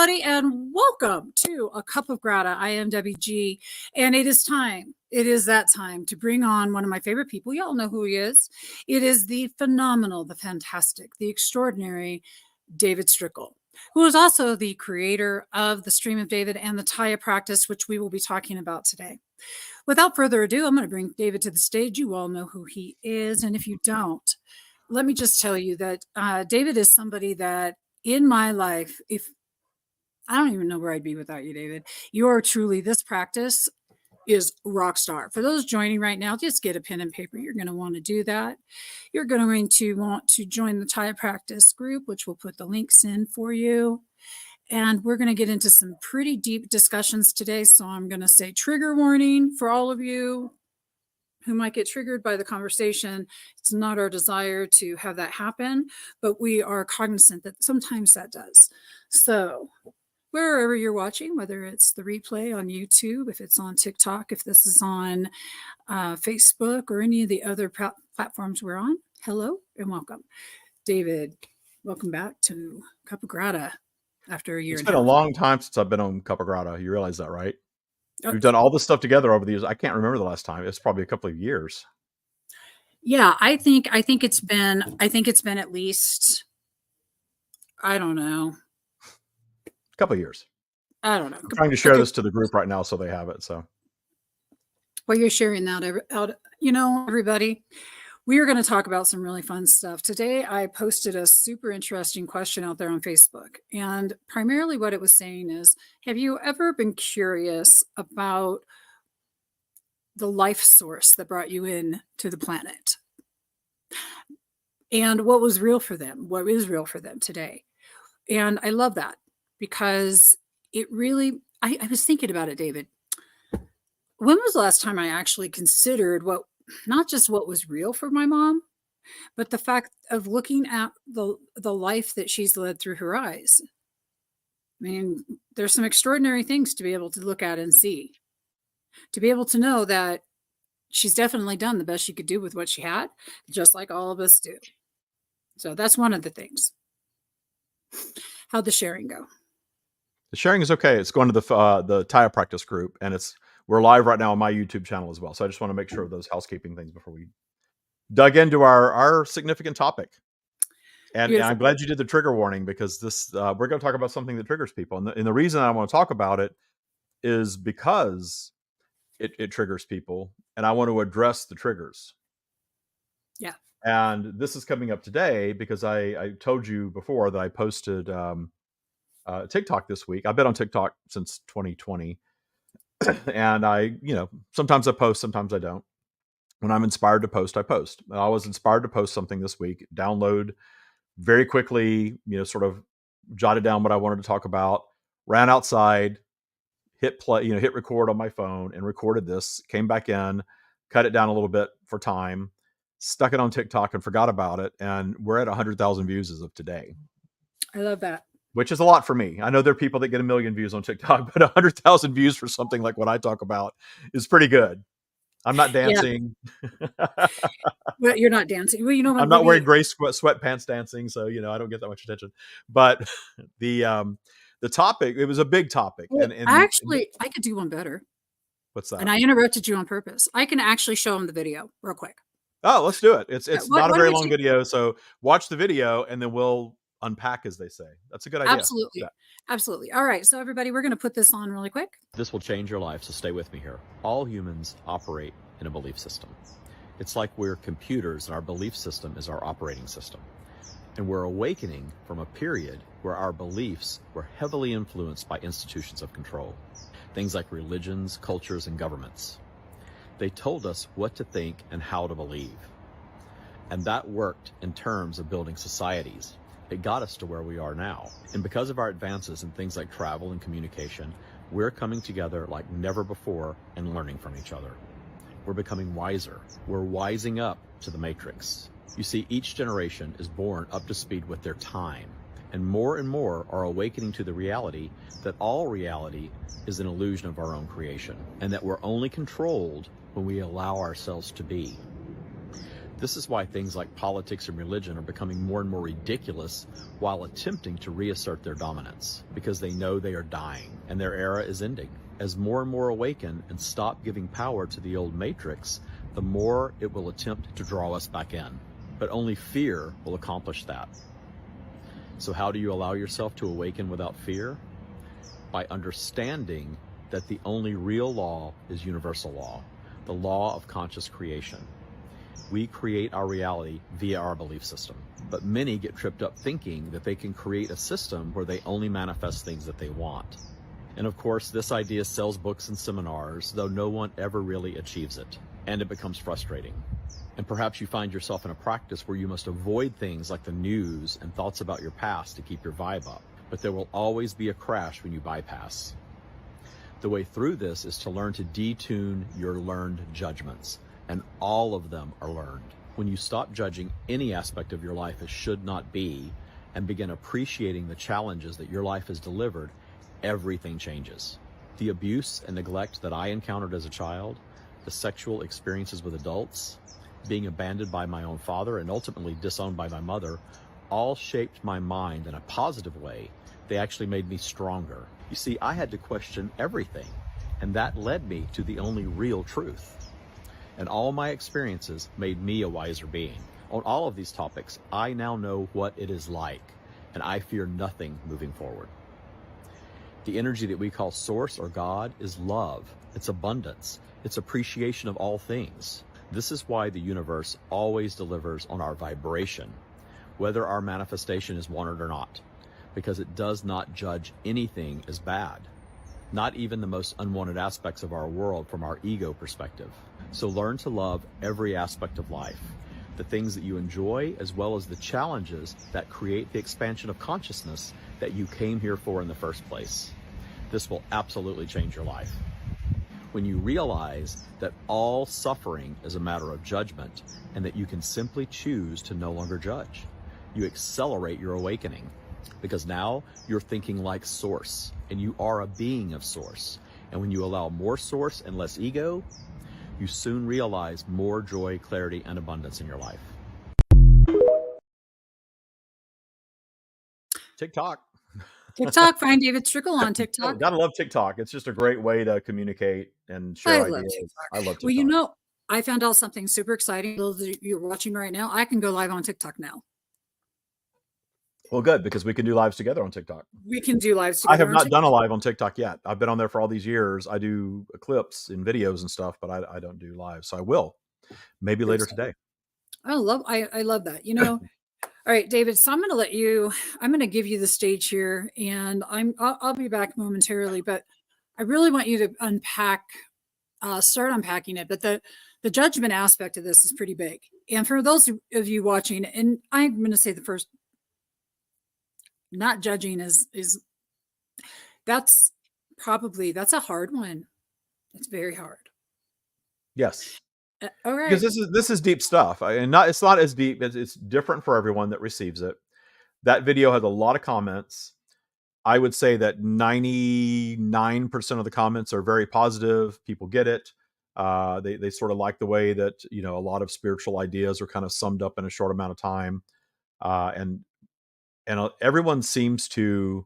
everybody, and welcome to A Cup of Grata. I am Debbie G, and it is time. It is that time to bring on one of my favorite people. Y'all know who he is. It is the phenomenal, the fantastic, the extraordinary David Strickel, who is also the creator of the Stream of David and the Tya Practice, which we will be talking about today. Without further ado, I'm going to bring David to the stage. You all know who he is, and if you don't, let me just tell you that David is somebody that in my life, if I don't even know where I'd be without you, David. You are truly, this practice is rock star. For those joining right now, just get a pen and paper. You're going to want to do that. You're going to want to join the Tya Practice group, which we'll put the links in for you. And we're going to get into some pretty deep discussions today. So I'm going to say trigger warning for all of you who might get triggered by the conversation. It's not our desire to have that happen, but we are cognizant that sometimes that does. So wherever you're watching, whether it's the replay on YouTube, if it's on TikTok, if this is on Facebook or any of the other platforms we're on, hello and welcome. David, welcome back to Cuppa Grata after a year. It's been a long time since I've been on Cuppa Grata. You realize that, right? We've done all this stuff together over the years. I can't remember the last time. It's probably a couple of years. Yeah, I think it's been at least, I don't know, a couple of years. I don't know. I'm trying to share this to the group right now so they have it. So, well, you're sharing that out. You know, everybody, we are going to talk about some really fun stuff today. I posted a super interesting question out there on Facebook, and primarily what it was saying is, have you ever been curious about the life source that brought you in to the planet and what was real for them, what is real for them today? And I love that because it really, I was thinking about it, David. When was the last time I actually considered not just what was real for my mom, but the fact of looking at the life that she's led through her eyes? I mean, there's some extraordinary things to be able to look at and see, to be able to know that she's definitely done the best she could do with what she had, just like all of us do. So that's one of the things. How'd the sharing go? The sharing is okay. It's going to the Tya Practice group, and we're live right now on my YouTube channel as well. So I just want to make sure of those housekeeping things before we dug into our significant topic. And I'm glad you did the trigger warning, because we're going to talk about something that triggers people. And the reason I want to talk about it is because it triggers people, and I want to address the triggers. Yeah. And this is coming up today because I told you before that I posted TikTok this week. I've been on TikTok since 2020. And sometimes I post, sometimes I don't. When I'm inspired to post, I post. I was inspired to post something this week, download very quickly, sort of jotted down what I wanted to talk about, ran outside, hit play, hit record on my phone and recorded this, came back in, cut it down a little bit for time, stuck it on TikTok and forgot about it. And we're at 100,000 views as of today. I love that. Which is a lot for me. I know there are people that get 1 million views on TikTok, but 100,000 views for something like what I talk about is pretty good. I'm not dancing. Yeah. Well, you're not dancing. Well, I'm not wearing gray sweatpants dancing, so I don't get that much attention. But the topic, it was a big topic. Well, I could do one better. What's that? And I interrupted you on purpose. I can actually show them the video real quick. Oh, let's do it. It's not a very long video, so watch the video and then we'll unpack, as they say. That's a good idea. Absolutely. Yeah. Absolutely. All right. So everybody, we're going to put this on really quick. This will change your life, so stay with me here. All humans operate in a belief system. It's like we're computers and our belief system is our operating system. And we're awakening from a period where our beliefs were heavily influenced by institutions of control. Things like religions, cultures, and governments. They told us what to think and how to believe. And that worked in terms of building societies. It got us to where we are now. And because of our advances in things like travel and communication, we're coming together like never before and learning from each other. We're becoming wiser. We're wising up to the matrix. You see, each generation is born up to speed with their time, and more are awakening to the reality that all reality is an illusion of our own creation, and that we're only controlled when we allow ourselves to be. This is why things like politics and religion are becoming more and more ridiculous while attempting to reassert their dominance, because they know they are dying and their era is ending. As more and more awaken and stop giving power to the old matrix, the more it will attempt to draw us back in. But only fear will accomplish that. So how do you allow yourself to awaken without fear? By understanding that the only real law is universal law, the law of conscious creation. We create our reality via our belief system. But many get tripped up thinking that they can create a system where they only manifest things that they want. And of course, this idea sells books and seminars, though no one ever really achieves it. And it becomes frustrating. And perhaps you find yourself in a practice where you must avoid things like the news and thoughts about your past to keep your vibe up. But there will always be a crash when you bypass. The way through this is to learn to detune your learned judgments. And all of them are learned. When you stop judging any aspect of your life as should not be and begin appreciating the challenges that your life has delivered, everything changes. The abuse and neglect that I encountered as a child, the sexual experiences with adults, being abandoned by my own father and ultimately disowned by my mother, all shaped my mind in a positive way. They actually made me stronger. You see, I had to question everything, and that led me to the only real truth. And all my experiences made me a wiser being. On all of these topics, I now know what it is like, and I fear nothing moving forward. The energy that we call Source or God is love. It's abundance. It's appreciation of all things. This is why the universe always delivers on our vibration, whether our manifestation is wanted or not, because it does not judge anything as bad, not even the most unwanted aspects of our world from our ego perspective. So learn to love every aspect of life, the things that you enjoy, as well as the challenges that create the expansion of consciousness that you came here for in the first place. This will absolutely change your life. When you realize that all suffering is a matter of judgment and that you can simply choose to no longer judge, you accelerate your awakening, because now you're thinking like Source and you are a being of Source. And when you allow more Source and less ego, you soon realize more joy, clarity, and abundance in your life. TikTok. TikTok, find David Strickel on TikTok. Gotta love TikTok. It's just a great way to communicate and share ideas. I love TikTok. Well, you know, I found out something super exciting. Those of you who are watching right now, I can go live on TikTok now. Well, good, because we can do lives together on TikTok. We can do lives together. I have not done a live on TikTok yet. I've been on there for all these years. I do clips and videos and stuff, but I don't do live. So I will, maybe later today. I love that. You know, all right, David. So I'm going to give you the stage here, and I'll be back momentarily, but I really want you to start unpacking it. But the judgment aspect of this is pretty big. And for those of you watching, and I'm going to say the first, not judging is that's a hard one. It's very hard. Yes. All right. Because this is deep stuff, and it's not as deep. It's different for everyone that receives it. That video has a lot of comments. I would say that 99% of the comments are very positive. People get it. They sort of like the way that, you know, a lot of spiritual ideas are kind of summed up in a short amount of time, and everyone seems to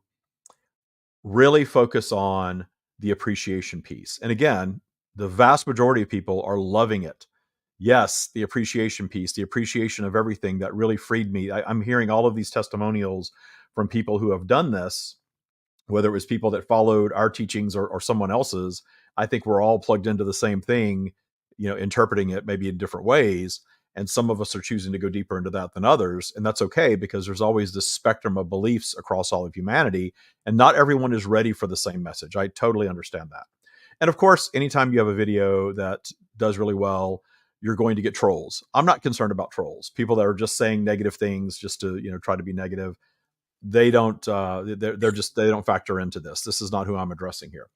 really focus on the appreciation piece. And again, the vast majority of people are loving it. Yes, the appreciation piece, the appreciation of everything that really freed me. I'm hearing all of these testimonials from people who have done this, whether it was people that followed our teachings or someone else's. I think we're all plugged into the same thing, you know, interpreting it maybe in different ways. And some of us are choosing to go deeper into that than others. And that's okay, because there's always this spectrum of beliefs across all of humanity. And not everyone is ready for the same message. I totally understand that. And of course, anytime you have a video that does really well, you're going to get trolls. I'm not concerned about trolls. People that are just saying negative things just to, you know, try to be negative. They don't, they don't factor into this. This is not who I'm addressing here.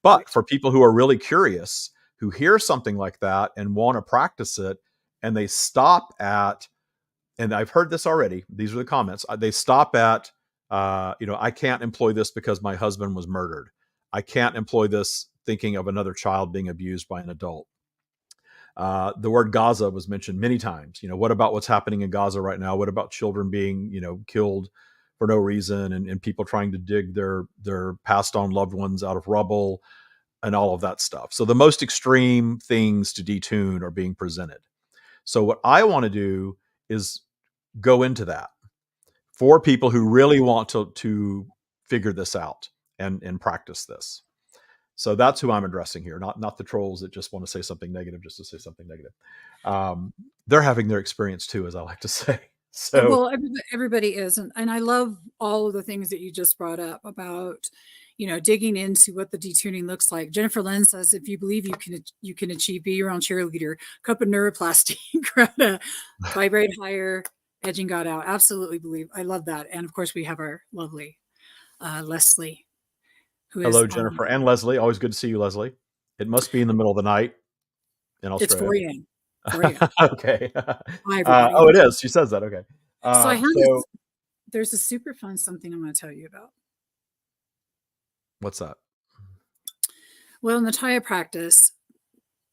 But for people who are really curious, who hear something like that and want to practice it, and they stop at, and I've heard this already, these are the comments, they stop at, you know, I can't employ this because my husband was murdered. I can't employ this thinking of another child being abused by an adult. The word Gaza was mentioned many times. What about what's happening in Gaza right now? What about children being, killed for no reason, and people trying to dig their passed on loved ones out of rubble and all of that stuff. So the most extreme things to detune are being presented. So what I want to do is go into that for people who really want to figure this out and practice this. So that's who I'm addressing here, not the trolls that just want to say something negative just to say something negative. They're having their experience too, as I like to say. So well, everybody is, and I love all of the things that you just brought up about, digging into what the detuning looks like. Jennifer Lynn says, if you believe you can achieve, be your own cheerleader. Cuppa neuroplasty, Grata, vibrate higher, edging God out. Absolutely believe. I love that. And of course, we have our lovely Leslie, who is hello, Jennifer and Leslie. Always good to see you, Leslie. It must be in the middle of the night in It's Australia. 4 a.m. Okay. Hi, everybody. Oh, it is. She says that. Okay. So I have there's a super fun something I'm going to tell you about. What's that? Well, in the Tya practice,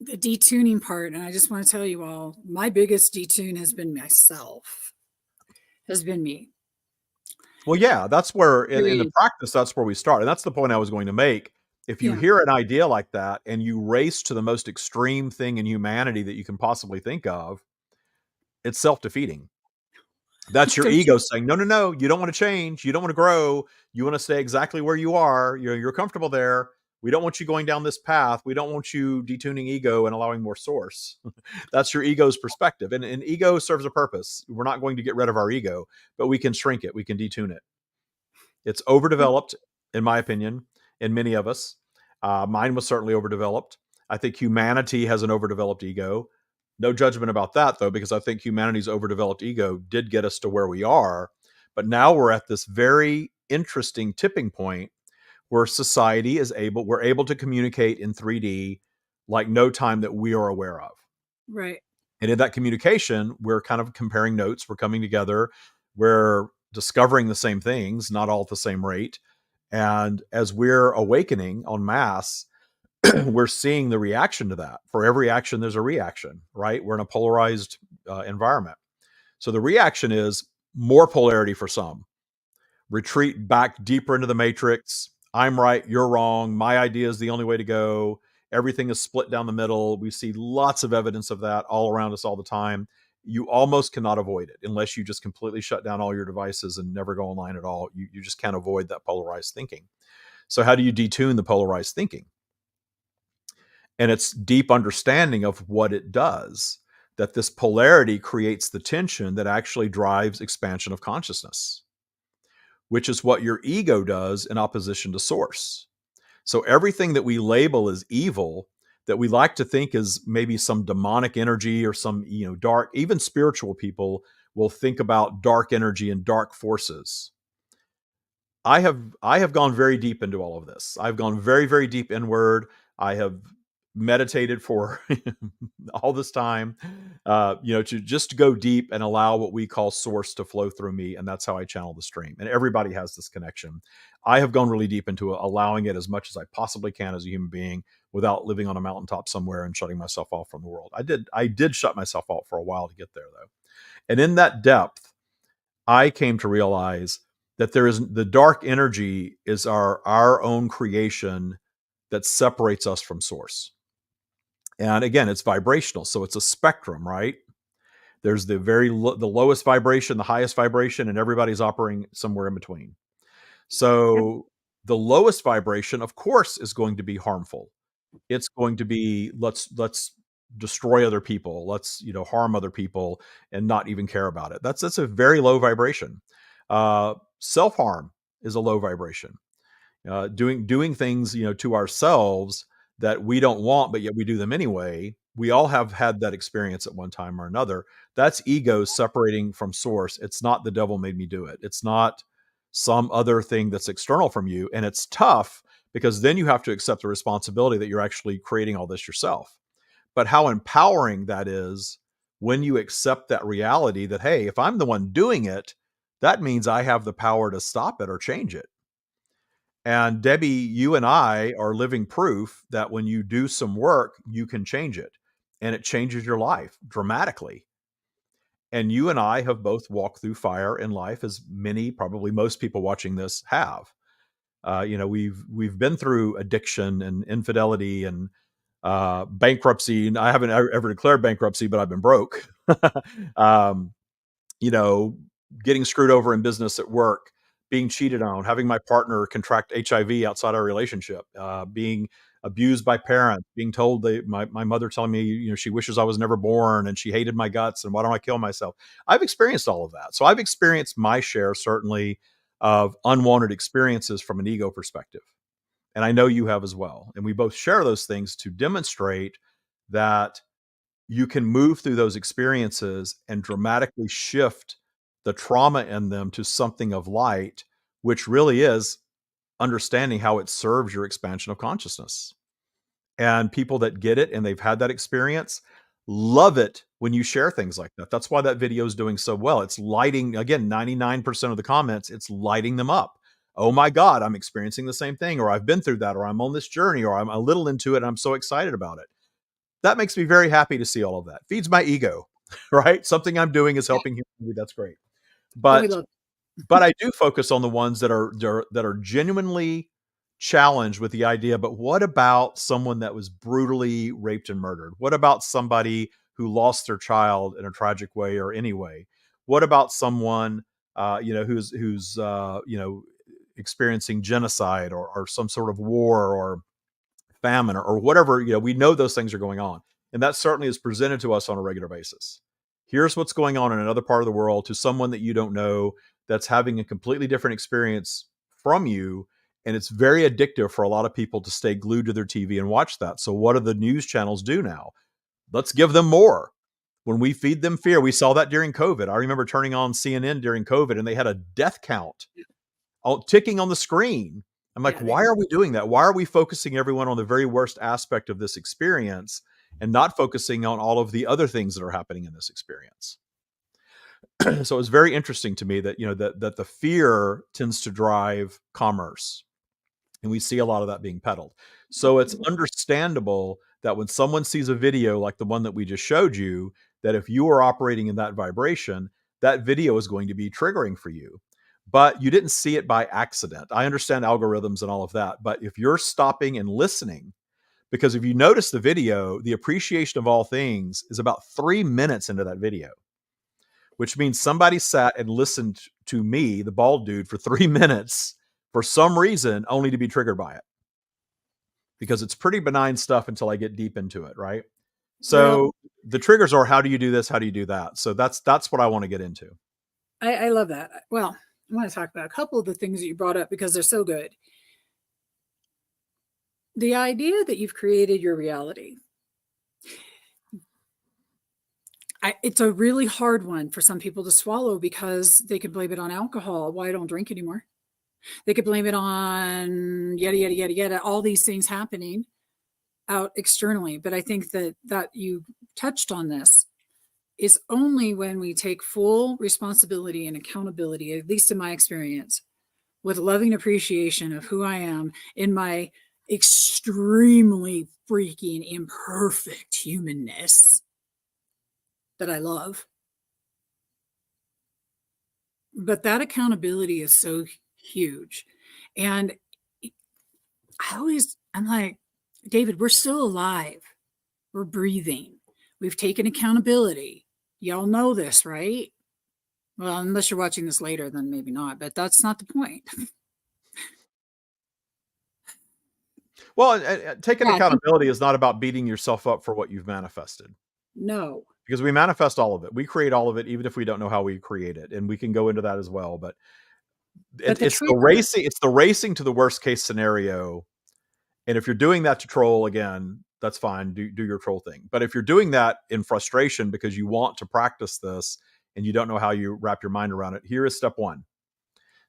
the detuning part, and I just want to tell you all, my biggest detune has been myself, has been me. Well, yeah, that's where in the practice, that's where we start. And that's the point I was going to make. If you hear an idea like that and you race to the most extreme thing in humanity that you can possibly think of, it's self-defeating. That's your ego saying, no, you don't want to change. You don't want to grow. You want to stay exactly where you are. You're comfortable there. We don't want you going down this path. We don't want you detuning ego and allowing more source. That's your ego's perspective. And ego serves a purpose. We're not going to get rid of our ego, but we can shrink it. We can detune it. It's overdeveloped, in my opinion, in many of us. Mine was certainly overdeveloped. I think humanity has an overdeveloped ego. No judgment about that, though, because I think humanity's overdeveloped ego did get us to where we are. But now we're at this very interesting tipping point where society we're able to communicate in 3D like no time that we are aware of. Right. And in that communication, we're kind of comparing notes. We're coming together. We're discovering the same things, not all at the same rate. And as we're awakening en masse, we're seeing the reaction to that. For every action, there's a reaction, right? We're in a polarized environment. So the reaction is more polarity for some. Retreat back deeper into the matrix. I'm right, you're wrong. My idea is the only way to go. Everything is split down the middle. We see lots of evidence of that all around us all the time. You almost cannot avoid it unless you just completely shut down all your devices and never go online at all. You just can't avoid that polarized thinking. So how do you detune the polarized thinking? And it's deep understanding of what it does, that this polarity creates the tension that actually drives expansion of consciousness, which is what your ego does in opposition to source. So everything that we label as evil, that we like to think is maybe some demonic energy or some, dark, even spiritual people will think about dark energy and dark forces. I have gone very deep into all of this. I've gone very, very deep inward. I have meditated for all this time, to just go deep and allow what we call source to flow through me. And that's how I channel the stream. And everybody has this connection. I have gone really deep into allowing it as much as I possibly can as a human being without living on a mountaintop somewhere and shutting myself off from the world. I did shut myself off for a while to get there, though. And in that depth, I came to realize that the dark energy is our own creation that separates us from source. And again, it's vibrational. So it's a spectrum, right? There's the lowest vibration, the highest vibration, and everybody's operating somewhere in between. So the lowest vibration, of course, is going to be harmful. It's going to be, let's destroy other people. Let's, harm other people and not even care about it. That's a very low vibration. Self-harm is a low vibration. Doing things, to ourselves that we don't want, but yet we do them anyway. We all have had that experience at one time or another. That's ego separating from source. It's not the devil made me do it. It's not some other thing that's external from you. And it's tough because then you have to accept the responsibility that you're actually creating all this yourself. But how empowering that is when you accept that reality that, hey, if I'm the one doing it, that means I have the power to stop it or change it. And Debbie, you and I are living proof that when you do some work, you can change it. and it changes your life dramatically. And you and I have both walked through fire in life, as many, probably most people watching this have. We've been through addiction and infidelity and bankruptcy. And I haven't ever declared bankruptcy, but I've been broke. um, Getting screwed over in business at work, being cheated on, having my partner contract HIV outside our relationship, being abused by parents, being told my mother telling me, she wishes I was never born and she hated my guts and why don't I kill myself? I've experienced all of that. So I've experienced my share, certainly, of unwanted experiences from an ego perspective. And I know you have as well. And we both share those things to demonstrate that you can move through those experiences and dramatically shift the trauma in them to something of light, which really is understanding how it serves your expansion of consciousness. And people that get it and they've had that experience love it when you share things like that. That's why that video is doing so well. It's lighting, again, 99% of the comments, it's lighting them up. Oh my God, I'm experiencing the same thing, or I've been through that, or I'm on this journey, or I'm a little into it and I'm so excited about it. That makes me very happy to see all of that. Feeds my ego, right? Something I'm doing is helping humanity. That's great. We But love but I do focus on the ones that are genuinely challenged with the idea, but what about someone that was brutally raped and murdered? What about somebody who lost their child in a tragic way or any way? What about someone who's experiencing genocide or some sort of war or famine or whatever? We know those things are going on, and that certainly is presented to us on a regular basis. Here's what's going on in another part of the world to someone that you don't know, that's having a completely different experience from you. And it's very addictive for a lot of people to stay glued to their TV and watch that. So what do the news channels do now? Let's give them more. When we feed them fear, we saw that during COVID. I remember turning on CNN during COVID and they had a death count ticking on the screen. I'm like, why are we doing that? Why are we focusing everyone on the very worst aspect of this experience and not focusing on all of the other things that are happening in this experience? So it's very interesting to me that, that the fear tends to drive commerce. And we see a lot of that being peddled. So it's understandable that when someone sees a video like the one that we just showed you, that if you are operating in that vibration, that video is going to be triggering for you. But you didn't see it by accident. I understand algorithms and all of that. But if you're stopping and listening, because if you notice the video, the appreciation of all things is about 3 minutes into that video, which means somebody sat and listened to me, the bald dude, for 3 minutes for some reason, only to be triggered by it. Because it's pretty benign stuff until I get deep into it, right? So the triggers are, how do you do this? How do you do that? So that's what I want to get into. I love that. Well, I want to talk about a couple of the things that you brought up because they're so good. The idea that you've created your reality. It's a really hard one for some people to swallow because they could blame it on alcohol. Why I don't drink anymore. They could blame it on yada, yada, yada, yada, all these things happening out externally. But I think that you touched on this. Is only when we take full responsibility and accountability, at least in my experience, with loving appreciation of who I am in my extremely freaking imperfect humanness that I love. But that accountability is so huge. And I'm like, David, we're still alive. We're breathing. We've taken accountability. Y'all know this, right? Well, unless you're watching this later, then maybe not, but that's not the point. Well, taking accountability is not about beating yourself up for what you've manifested. No. Because we manifest all of it. We create all of it, even if we don't know how we create it. And we can go into that as well. But it's the racing to the worst case scenario. And if you're doing that to troll, again, that's fine. Do your troll thing. But if you're doing that in frustration because you want to practice this and you don't know how you wrap your mind around it, here is step one.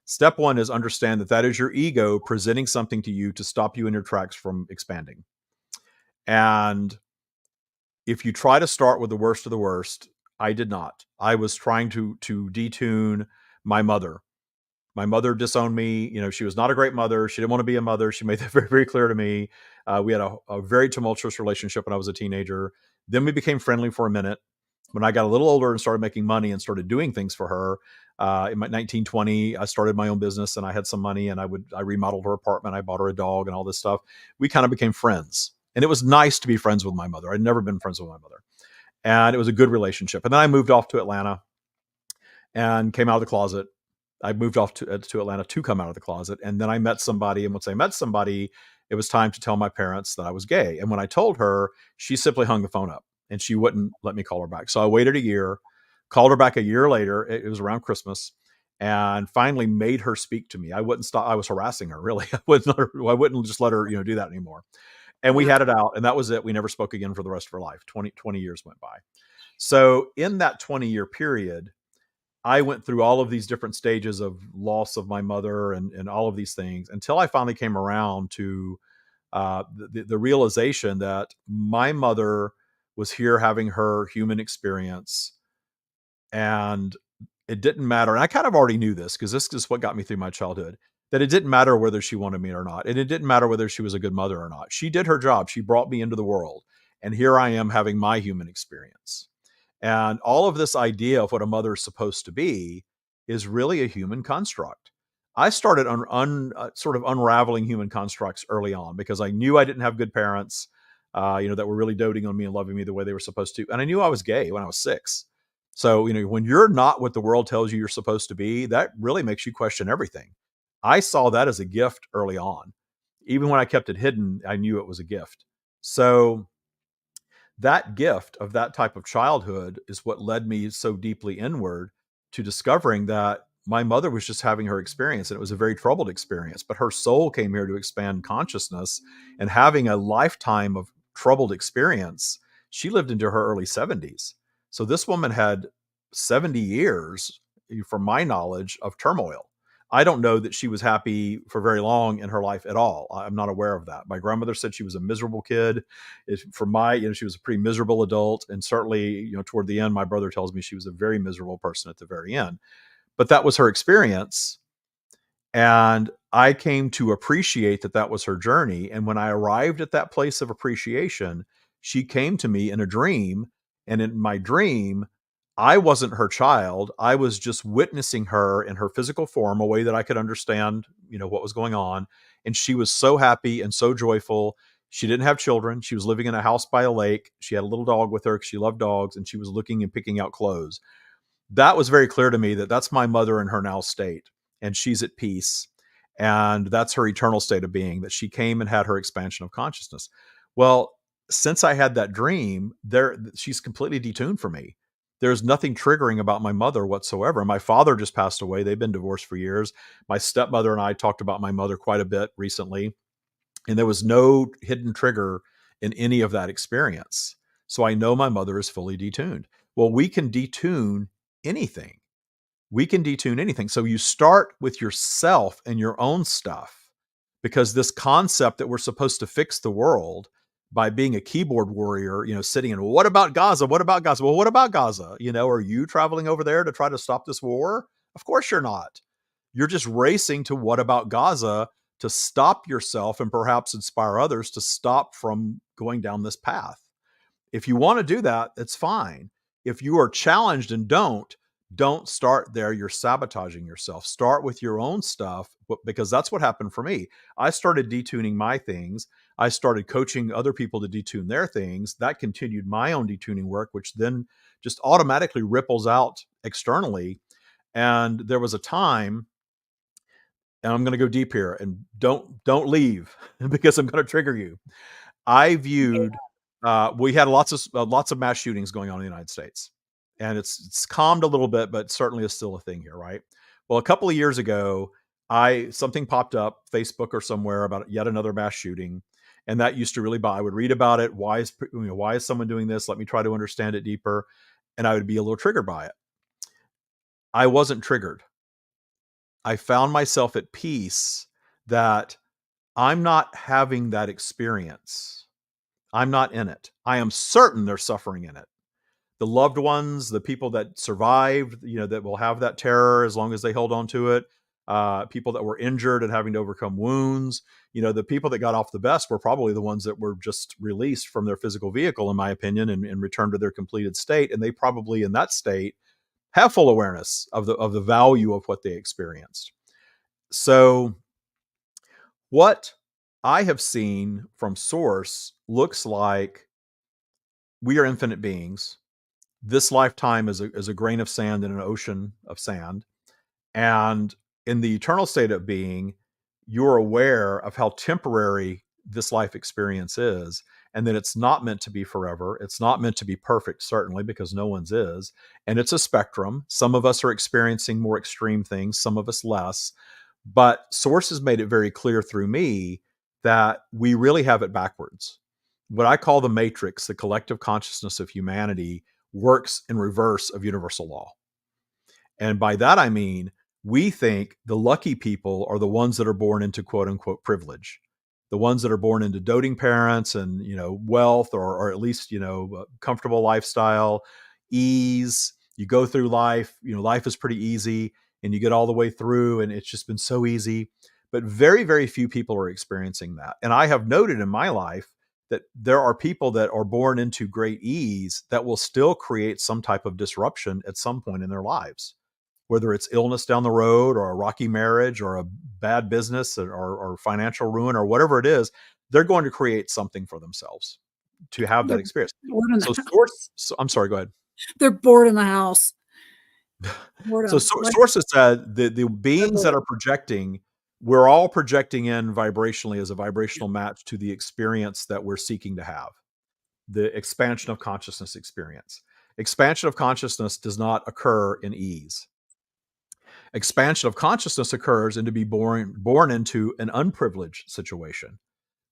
Step one is understand that is your ego presenting something to you to stop you in your tracks from expanding. And if you try to start with the worst of the worst, I did not. I was trying to detune my mother My mother disowned me. She was not a great mother. She didn't want to be a mother. She made that very, very clear to me. We had a very tumultuous relationship when I was a teenager. Then we became friendly for a minute. When I got a little older and started making money and started doing things for her, in my 1920, I started my own business and I had some money, and I remodeled her apartment. I bought her a dog and all this stuff. We kind of became friends, and it was nice to be friends with my mother. I'd never been friends with my mother, and it was a good relationship. And then I moved off to Atlanta and came out of the closet. I moved off to Atlanta to come out of the closet. And then I met somebody. And once I met somebody, it was time to tell my parents that I was gay. And when I told her, she simply hung the phone up and she wouldn't let me call her back. So I waited a year, called her back a year later. It was around Christmas, and finally made her speak to me. I wouldn't stop. I was harassing her, really. I wouldn't just let her, do that anymore. And we had it out, and that was it. We never spoke again for the rest of her life. 20 years went by. So in that 20-year period, I went through all of these different stages of loss of my mother and all of these things until I finally came around to the realization that my mother was here having her human experience, and it didn't matter. And I kind of already knew this because this is what got me through my childhood, that it didn't matter whether she wanted me or not. And it didn't matter whether she was a good mother or not. She did her job. She brought me into the world. And here I am having my human experience. And all of this idea of what a mother is supposed to be is really a human construct. I started sort of unraveling human constructs early on because I knew I didn't have good parents, that were really doting on me and loving me the way they were supposed to. And I knew I was gay when I was 6. So, when you're not what the world tells you you're supposed to be, that really makes you question everything. I saw that as a gift early on. Even when I kept it hidden, I knew it was a gift. So that gift of that type of childhood is what led me so deeply inward to discovering that my mother was just having her experience, and it was a very troubled experience, but her soul came here to expand consciousness. And having a lifetime of troubled experience, she lived into her early 70s. So this woman had 70 years, from my knowledge, of turmoil. I don't know that she was happy for very long in her life at all. I'm not aware of that. My grandmother said she was a miserable kid. She was a pretty miserable adult. And certainly, toward the end, my brother tells me she was a very miserable person at the very end. But that was her experience. And I came to appreciate that that was her journey. And when I arrived at that place of appreciation, she came to me in a dream. And in my dream, I wasn't her child. I was just witnessing her in her physical form, a way that I could understand, what was going on. And she was so happy and so joyful. She didn't have children. She was living in a house by a lake. She had a little dog with her because she loved dogs, and she was looking and picking out clothes. That was very clear to me that that's my mother in her now state, and she's at peace. And that's her eternal state of being, that she came and had her expansion of consciousness. Well, since I had that dream, she's completely detuned for me. There's nothing triggering about my mother whatsoever. My father just passed away. They've been divorced for years. My stepmother and I talked about my mother quite a bit recently, and there was no hidden trigger in any of that experience. So I know my mother is fully detuned. Well, we can detune anything. We can detune anything. So you start with yourself and your own stuff, because this concept that we're supposed to fix the world by being a keyboard warrior, sitting in, what about Gaza? What about Gaza? Well, what about Gaza? Are you traveling over there to try to stop this war? Of course you're not. You're just racing to what about Gaza to stop yourself and perhaps inspire others to stop from going down this path. If you want to do that, it's fine. If you are challenged and don't start there. You're sabotaging yourself. Start with your own stuff, because that's what happened for me. I started detuning my things. I started coaching other people to detune their things. That continued my own detuning work, which then just automatically ripples out externally. And there was a time, and I'm going to go deep here, and don't leave because I'm going to trigger you. I viewed, we had lots of mass shootings going on in the United States. And it's calmed a little bit, but certainly is still a thing here, right? Well, a couple of years ago, something popped up, Facebook or somewhere, about yet another mass shooting, and that used to really bother. I would read about it. Why is someone doing this? Let me try to understand it deeper, and I would be a little triggered by it. I wasn't triggered. I found myself at peace that I'm not having that experience. I'm not in it. I am certain they're suffering in it. The loved ones, the people that survived, that will have that terror as long as they hold on to it. people that were injured and having to overcome wounds. The people that got off the best were probably the ones that were just released from their physical vehicle, in my opinion, and returned to their completed state. And they probably, in that state, have full awareness of the value of what they experienced. So what I have seen from Source looks like we are infinite beings. This lifetime is a grain of sand in an ocean of sand. And in the eternal state of being, you're aware of how temporary this life experience is, and that it's not meant to be forever. It's not meant to be perfect, certainly, because no one's is. And it's a spectrum. Some of us are experiencing more extreme things, some of us less. But Source has made it very clear through me that we really have it backwards. What I call the matrix, the collective consciousness of humanity, works in reverse of universal law. And by that, I mean, we think the lucky people are the ones that are born into quote unquote privilege, the ones that are born into doting parents and, wealth, or at least, comfortable lifestyle, ease. You go through life, life is pretty easy, and you get all the way through and it's just been so easy. But very, very few people are experiencing that. And I have noted in my life that there are people that are born into great ease that will still create some type of disruption at some point in their lives, whether it's illness down the road or a rocky marriage or a bad business or financial ruin or whatever it is. They're going to create something for themselves to have that experience. So I'm sorry, go ahead. They're bored in the house. So Source has said the beings that are projecting, we're all projecting in vibrationally as a vibrational match to the experience that we're seeking to have, the expansion of consciousness experience. Expansion of consciousness does not occur in ease. Expansion of consciousness occurs into be born into an unprivileged situation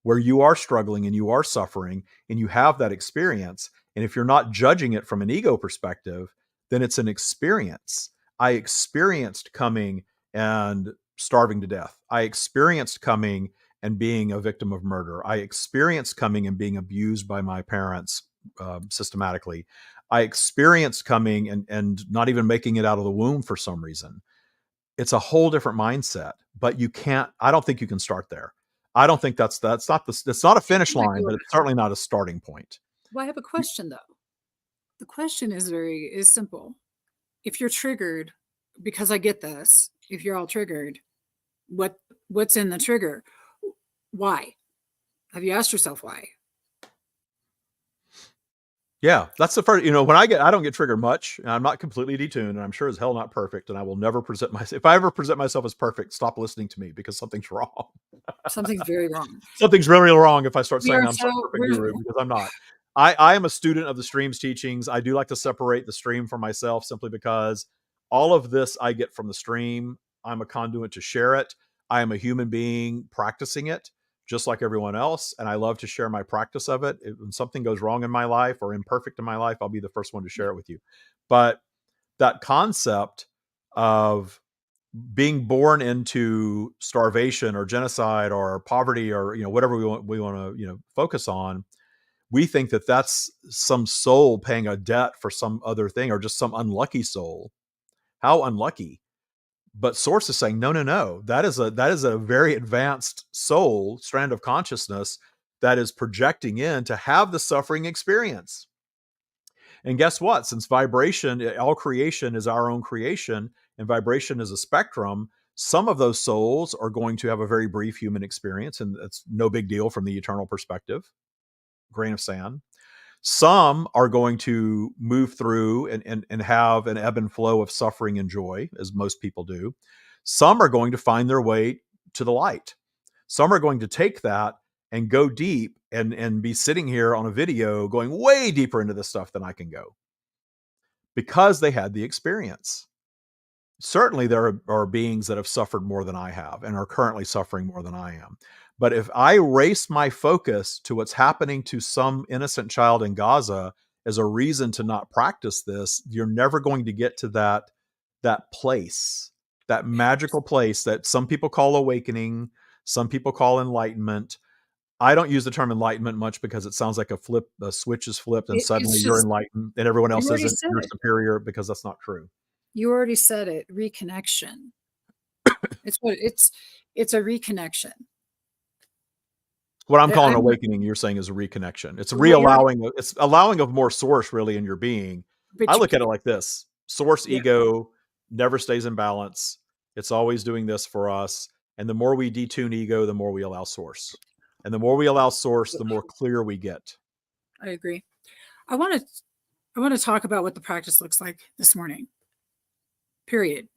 where you are struggling and you are suffering and you have that experience. And if you're not judging it from an ego perspective, then it's an experience. I experienced coming and starving to death. I experienced coming and being a victim of murder. I experienced coming and being abused by my parents systematically. I experienced coming and not even making it out of the womb for some reason. It's a whole different mindset, but I don't think you can start there. I don't think that's not a finish line, but it's certainly not a starting point. Well, I have a question though. The question is simple. If you're triggered, because I get this, if you're all triggered, what's in the trigger? Why? Have you asked yourself why? Yeah, that's the first, when I don't get triggered much, and I'm not completely detuned, and I'm sure as hell not perfect, and I will never present myself. If I ever present myself as perfect, stop listening to me because something's wrong. Something's very wrong. Something's really wrong if I start saying I'm so perfect guru, because I'm not. I am a student of the stream's teachings. I do like to separate the stream from myself simply because all of this I get from the stream. I'm a conduit to share it. I am a human being practicing it, just like everyone else. And I love to share my practice of it. When something goes wrong in my life or imperfect in my life, I'll be the first one to share it with you. But that concept of being born into starvation or genocide or poverty or, whatever we want to, focus on, we think that that's some soul paying a debt for some other thing or just some unlucky soul. How unlucky. But Source is saying, no. That is a very advanced soul strand of consciousness that is projecting in to have the suffering experience. And guess what? Since vibration, all creation is our own creation, and vibration is a spectrum, some of those souls are going to have a very brief human experience, and it's no big deal from the eternal perspective. Grain of sand. Some are going to move through and have an ebb and flow of suffering and joy, as most people do. Some are going to find their way to the light. Some are going to take that and go deep and be sitting here on a video going way deeper into this stuff than I can go because they had the experience. Certainly there are beings that have suffered more than I have and are currently suffering more than I am. But if I race my focus to what's happening to some innocent child in Gaza as a reason to not practice this, you're never going to get to that place, that magical place that some people call awakening, some people call enlightenment. I don't use the term enlightenment much because it sounds like a switch is flipped and suddenly you're enlightened and everyone else isn't. You're superior, because that's not true. You already said it. Reconnection. It's a reconnection. What I'm calling I'm awakening, you're saying is a reconnection. It's where, realigning. It's allowing of more source really in your being. I but look at it like this: source yeah, ego never stays in balance. It's always doing this for us. And the more we detune ego, the more we allow source. And the more we allow source, the more clear we get. I agree. I want to talk about what the practice looks like this morning. Period.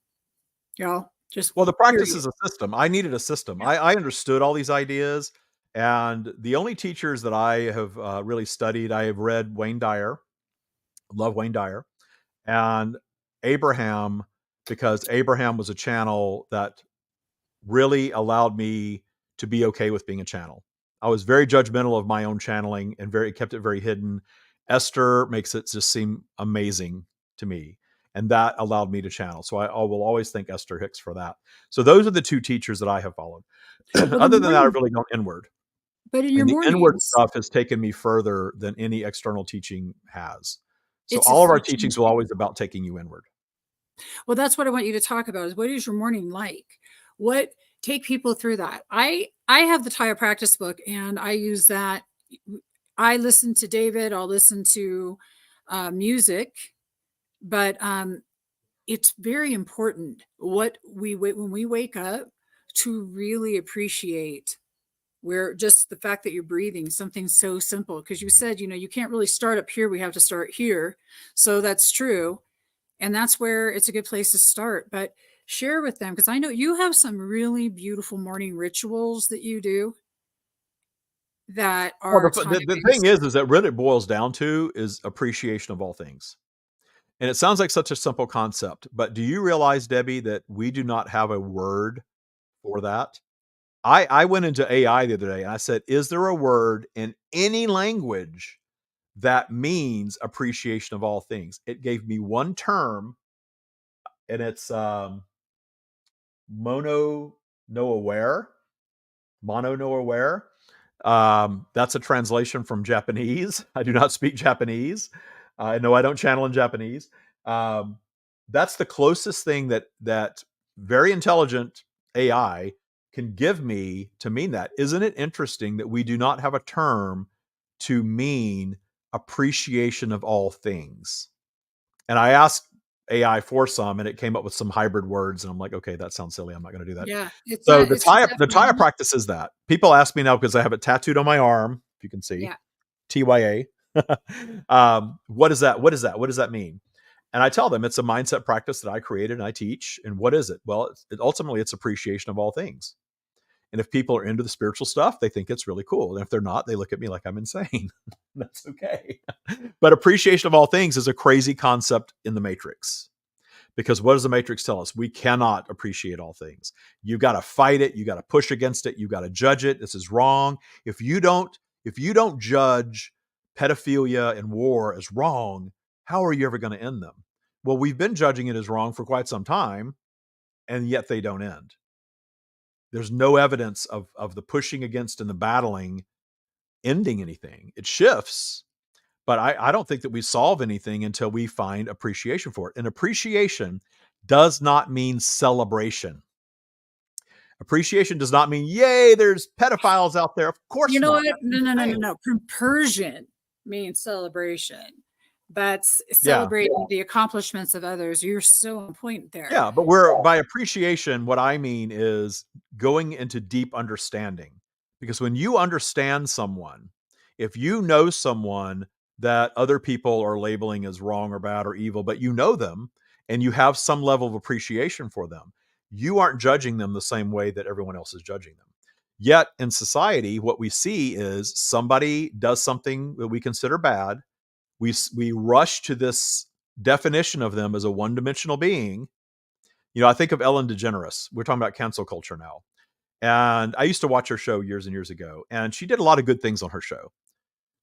Y'all, just Well, the practice period. is a system. I needed a system. I understood all these ideas. And the only teachers that I have really studied, I have read Wayne Dyer, love Wayne Dyer, and Abraham, because Abraham was a channel that really allowed me to be okay with being a channel. I was very judgmental of my own channeling and kept it very hidden. Esther makes it just seem amazing to me. And that allowed me to channel. So I will always thank Esther Hicks for that. So those are the two teachers that I have followed. Well, the Other than that, I've morning, really gone inward. but in your And the inward mornings, stuff has taken me further than any external teaching has. So it's a all of our flexion. teachings will always about taking you inward. Well, that's what I want you to talk about is what is your morning like? What take people through that? I have the Tya Practice book and I use that. I listen to David, I'll listen to music, but it's very important what when we wake up to really appreciate where just the fact that you're breathing, something so simple, because you said, you can't really start up here, we have to start here. So that's true. And that's where it's a good place to start. But share with them, because I know you have some really beautiful morning rituals that you do that Well, are the time-based. thing is that really it boils down to is appreciation of all things. And it sounds like such a simple concept, but do you realize, Debbie, that we do not have a word for that? I went into AI the other day and I said, is there a word in any language that means appreciation of all things? It gave me one term, and it's mono no aware. Mono no aware. That's a translation from Japanese. I do not speak Japanese. No, I don't channel in Japanese. That's the closest thing that very intelligent AI can give me to mean that. Isn't it interesting that we do not have a term to mean appreciation of all things? And I asked AI for some, and it came up with some hybrid words, and I'm like, okay, that sounds silly. I'm not going to do that. Yeah, it's So not, the it's just Tya definitely, practice is that. People ask me now because I have it tattooed on my arm, if you can see, yeah. TYA. What is that? What is that? What does that mean? And I tell them it's a mindset practice that I created and I teach. And what is it? Well, ultimately, it's appreciation of all things. And if people are into the spiritual stuff, they think it's really cool. And if they're not, they look at me like I'm insane. That's okay. But appreciation of all things is a crazy concept in the Matrix. Because what does the Matrix tell us? We cannot appreciate all things. You got to fight it. You got to push against it. You got to judge it. This is wrong. If you don't judge pedophilia and war as wrong, how are you ever going to end them? Well, we've been judging it as wrong for quite some time, and yet they don't end. There's no evidence of the pushing against and the battling ending anything. It shifts, but I don't think that we solve anything until we find appreciation for it. And appreciation does not mean celebration. Appreciation does not mean, yay, there's pedophiles out there. Of You course know not. what? That's No. insane. Compersion means celebration. That's Yeah. celebrating the accomplishments of others. You're so on point there. Yeah. But we're by appreciation, what I mean is going into deep understanding. Because when you understand someone, if you know someone that other people are labeling as wrong or bad or evil, but you know them and you have some level of appreciation for them, you aren't judging them the same way that everyone else is judging them. Yet in society, what we see is somebody does something that we consider bad. We rush to this definition of them as a one-dimensional being. I think of Ellen DeGeneres. We're talking about cancel culture now. And I used to watch her show years and years ago, and she did a lot of good things on her show.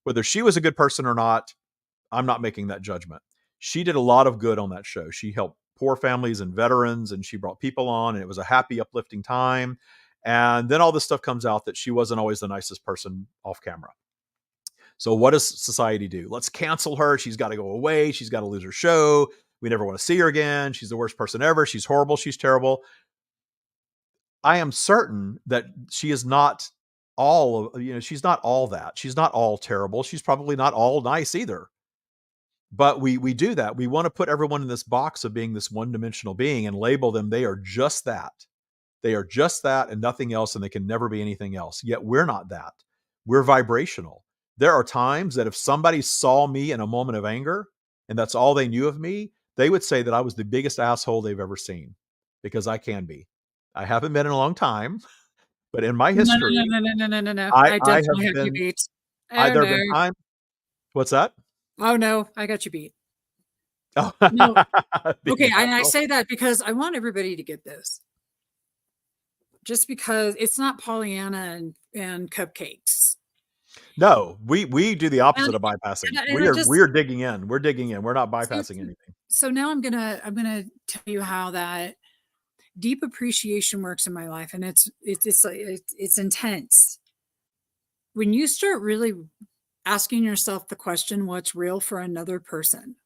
Whether she was a good person or not, I'm not making that judgment. She did a lot of good on that show. She helped poor families and veterans, and she brought people on, and it was a happy, uplifting time. And then all this stuff comes out that she wasn't always the nicest person off camera. So what does society do? Let's cancel her. She's got to go away. She's got to lose her show. We never want to see her again. She's the worst person ever. She's horrible. She's terrible. I am certain that she is not all of, she's not all that. She's not all terrible. She's probably not all nice either. But we do that. We want to put everyone in this box of being this one-dimensional being and label them. They are just that. They are just that and nothing else, and they can never be anything else. Yet we're not that. We're vibrational. There are times that if somebody saw me in a moment of anger and that's all they knew of me, they would say that I was the biggest asshole they've ever seen, because I can be. I haven't been in a long time, but in my history, No. I I have definitely have you been, beat. Oh, there have no. been times. What's that? Oh, no. I got you beat. Oh, No. being Okay. an And I asshole. say that because I want everybody to get this. Just because it's not Pollyanna and cupcakes. No, we do the opposite And, of bypassing. and I just, We are digging in. We're digging in. We're not bypassing anything. so now I'm gonna tell you how that deep appreciation works in my life, and it's intense. When you start really asking yourself the question, what's real for another person,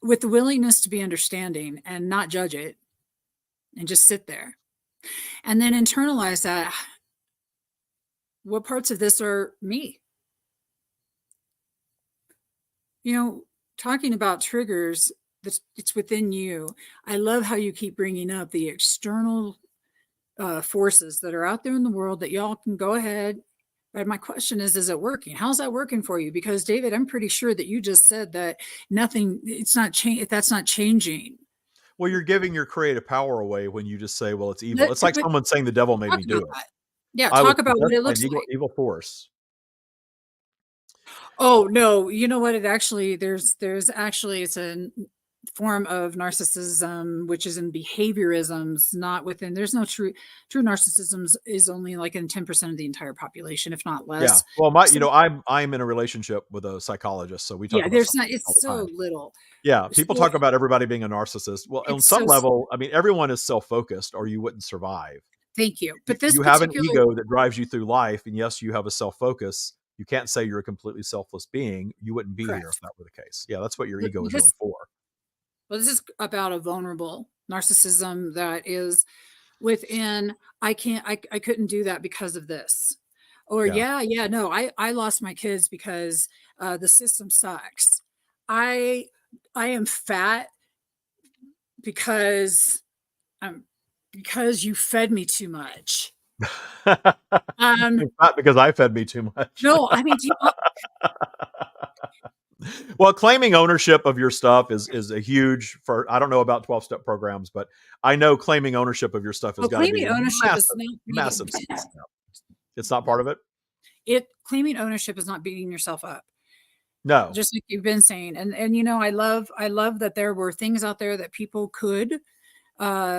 with the willingness to be understanding and not judge it and just sit there and then internalize that, what parts of this are me? Talking about triggers, it's within you. I love how you keep bringing up the external forces that are out there in the world that y'all can go ahead. But my question is it working? How's that working for you? Because David, I'm pretty sure that you just said that that's not changing. Well, you're giving your creative power away when you just say, well, it's evil. But It's like someone saying the devil made talk me do about it. that. Yeah, I was talk about what possessed it by looks an like. evil force. Oh no, you know what? There's actually, it's a form of narcissism, which is in behaviorisms, not within. There's no true narcissism is only like in 10% of the entire population, if not less. Yeah. Well, So, I'm in a relationship with a psychologist, so we talk yeah, about there's not. something all It's the so time. little. Yeah, people So talk about everybody being a narcissist. Well, on it's some level, I mean, everyone is self-focused, or you wouldn't survive. thank you. But this You have an particular, ego that drives you through life, and yes, you have a self-focus. You can't say you're a completely selfless being. You wouldn't be here correct. if that were the case. Yeah, that's what your But ego is really for. this is about a vulnerable narcissism that is within. I couldn't do that because of this. Or Yeah. no, I lost my kids because the system sucks. I am fat because because you fed me too much. It's not because I fed me too much. No, I mean, Well, claiming ownership of your stuff is a huge, for I don't know about 12-step programs, but I know claiming ownership of your stuff has got to be claiming a ownership is not massive beating, step. It's not part of it. claiming ownership is not beating yourself up. No. Just like you've been saying. And I love that there were things out there that people could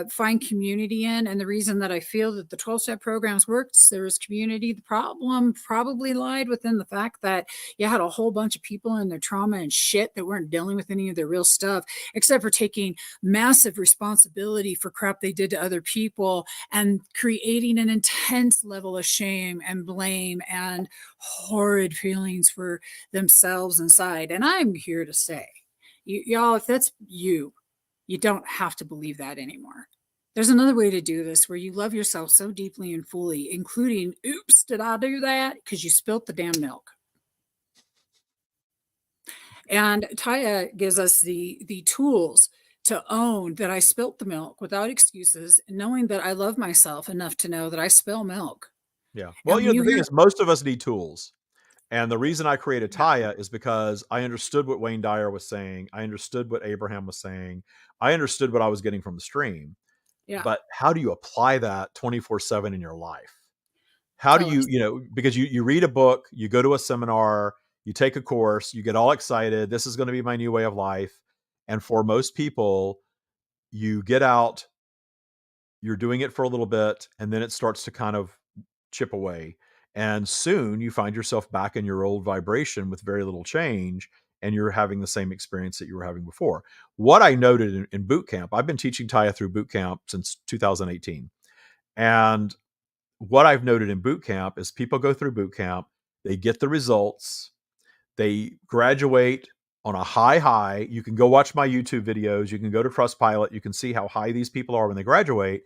find community in. And the reason that I feel that the 12-step programs worked, there was community. The problem probably lied within the fact that you had a whole bunch of people in their trauma and shit that weren't dealing with any of their real stuff, except for taking massive responsibility for crap they did to other people and creating an intense level of shame and blame and horrid feelings for themselves inside. And I'm here to say, y'all, if that's you, you don't have to believe that anymore. There's another way to do this where you love yourself so deeply and fully, including, oops, did I do that? Because you spilt the damn milk. And Tya gives us the tools to own that I spilt the milk without excuses, knowing that I love myself enough to know that I spill milk. Yeah. Well, And when the you thing hear, is, most of us need tools. And the reason I created Tya is because I understood what Wayne Dyer was saying. I understood what Abraham was saying. I understood what I was getting from the stream. yeah, But how do you apply that 24/7 in your life? How do tell us. because you read a book, you go to a seminar, you take a course, you get all excited. This is going to be my new way of life. And for most people, you get out, you're doing it for a little bit, and then it starts to kind of chip away. And soon you find yourself back in your old vibration with very little change, and you're having the same experience that you were having before. What I noted in boot camp, I've been teaching Tya through boot camp since 2018. And what I've noted in boot camp is people go through boot camp, they get the results, they graduate, on a high. You can go watch my YouTube videos. You can go to Trustpilot. You can see how high these people are when they graduate.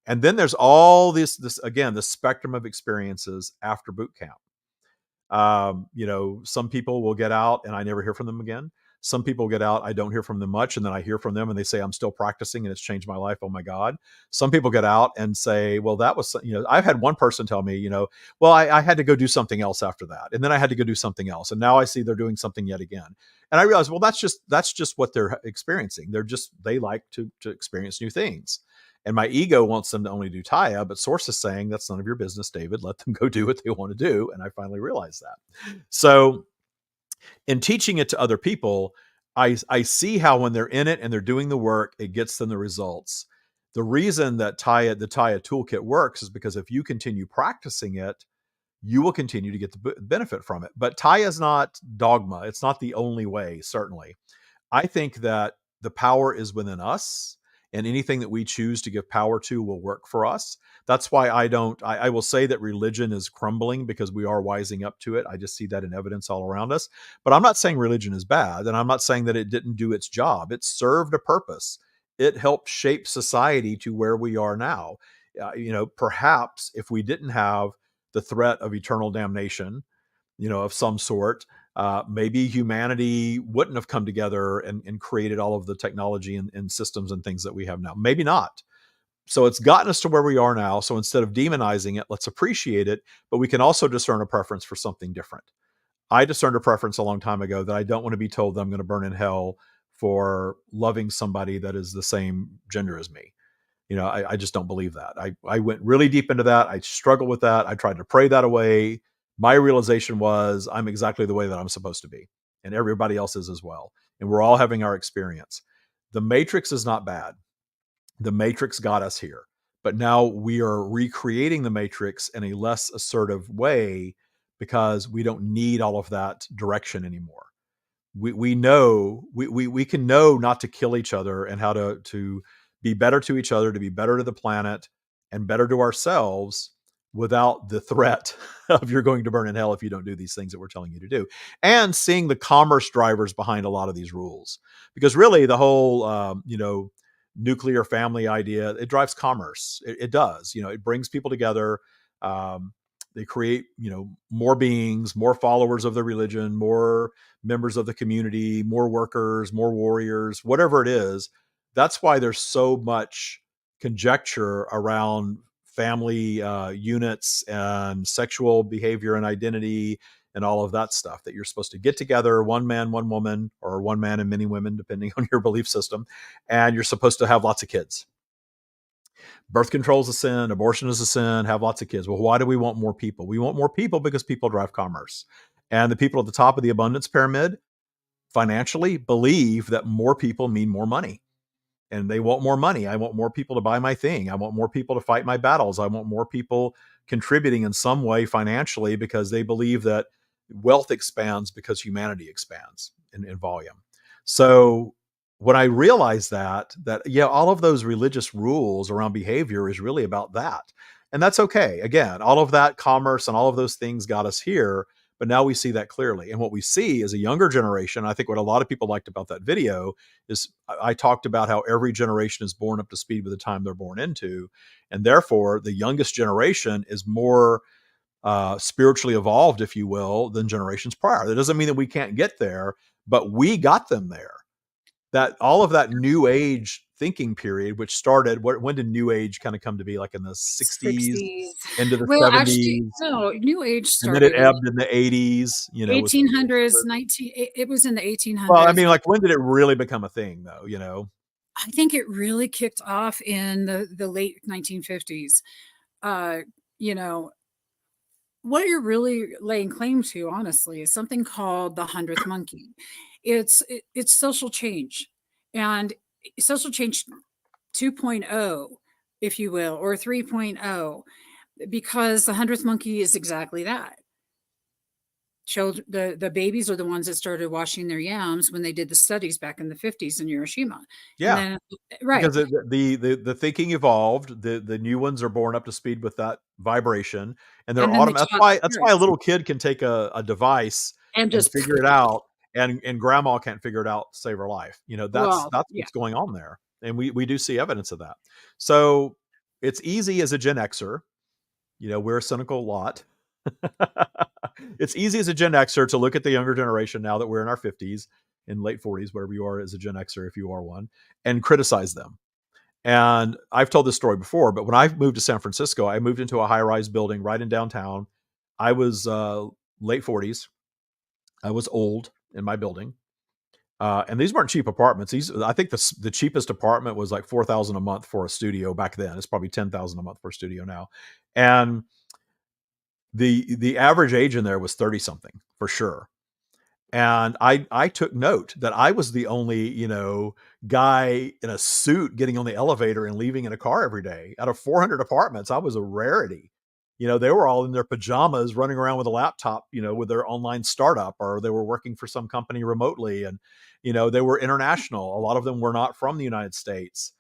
And then there's all this again, the spectrum of experiences after boot camp. Some people will get out and I never hear from them again. Some people get out, I don't hear from them much, and then I hear from them and they say, I'm still practicing and it's changed my life. Oh my God. Some people get out and say, well, that was, I've had one person tell me, well, I had to go do something else after that. And then I had to go do something else. And now I see they're doing something yet again. And I realized, well, that's just what they're experiencing. They like to experience new things. And my ego wants them to only do Tya, but Source is saying that's none of your business, David. Let them go do what they want to do. And I finally realized that. So in teaching it to other people, I see how when they're in it and they're doing the work, it gets them the results. The reason that the Tya toolkit works is because if you continue practicing it, you will continue to get the benefit from it. But Tya is not dogma. It's not the only way, certainly. I think that the power is within us, and anything that we choose to give power to will work for us. That's why I will say that religion is crumbling because we are wising up to it. I just see that in evidence all around us. But I'm not saying religion is bad, and I'm not saying that it didn't do its job. It served a purpose. It helped shape society to where we are now. Perhaps if we didn't have the threat of eternal damnation, of some sort, maybe humanity wouldn't have come together and created all of the technology and systems and things that we have now. Maybe not. So it's gotten us to where we are now. So instead of demonizing it, let's appreciate it. But we can also discern a preference for something different. I discerned a preference a long time ago that I don't want to be told that I'm going to burn in hell for loving somebody that is the same gender as me. I just don't believe that. I went really deep into that. I struggled with that. I tried to pray that away. My realization was I'm exactly the way that I'm supposed to be, and everybody else is as well. And we're all having our experience. The Matrix is not bad. The Matrix got us here, but now we are recreating the Matrix in a less assertive way because we don't need all of that direction anymore. We know we can know not to kill each other and how to be better to each other, to be better to the planet and better to ourselves without the threat of you're going to burn in hell if you don't do these things that we're telling you to do. And seeing the commerce drivers behind a lot of these rules, because really the whole nuclear family idea, it drives commerce. It does. It brings people together. They create, more beings, more followers of the religion, more members of the community, more workers, more warriors, whatever it is. That's why there's so much conjecture around family units and sexual behavior and identity and all of that stuff, that you're supposed to get together, one man, one woman, or one man and many women, depending on your belief system. And you're supposed to have lots of kids. Birth control is a sin. Abortion is a sin. Have lots of kids. Well, why do we want more people? We want more people because people drive commerce. And the people at the top of the abundance pyramid financially believe that more people mean more money. And they want more money. I want more people to buy my thing. I want more people to fight my battles. I want more people contributing in some way financially, because they believe that wealth expands because humanity expands in volume. So when I realized that all of those religious rules around behavior is really about that. And that's okay. Again, all of that commerce and all of those things got us here, but now we see that clearly. And what we see is a younger generation. I think what a lot of people liked about that video is I talked about how every generation is born up to speed with the time they're born into. And therefore, the youngest generation is more spiritually evolved, if you will, than generations prior. That doesn't mean that we can't get there, but we got them there. That all of that new age thinking period, which started, when did new age kind of come to be? Like in the 60s into the 70s? Actually, no, new age started. And then it ebbed in the 80s, 1800s, it was in the 1800s. Well, I mean, like, when did it really become a thing, though, I think it really kicked off in the late 1950s. What you're really laying claim to, honestly, is something called the 100th monkey. It's social change, and social change 2.0, if you will, or 3.0, because the 100th monkey is exactly that. Children, the babies are the ones that started washing their yams when they did the studies back in the 50s in Hiroshima. Yeah. And then, right. Because the thinking evolved. The new ones are born up to speed with that vibration, and they're automatic. That's why a little kid can take a device and just figure it out and grandma can't figure it out to save her life. That's yeah. what's going on there. And we do see evidence of that. So it's easy as a Gen Xer, we're a cynical lot. It's easy as a Gen Xer to look at the younger generation now that we're in our 50s and late 40s, whatever you are as a Gen Xer, if you are one, and criticize them. And I've told this story before, but when I moved to San Francisco, I moved into a high-rise building right in downtown. I was late 40s. I was old in my building. And these weren't cheap apartments. I think the cheapest apartment was like $4,000 a month for a studio back then. It's probably $10,000 a month for a studio now. And the average age in there was 30 something for sure. And I took note that I was the only, guy in a suit getting on the elevator and leaving in a car every day. Out of 400 apartments, I was a rarity. They were all in their pajamas running around with a laptop, with their online startup, or they were working for some company remotely. And, they were international. A lot of them were not from the United States.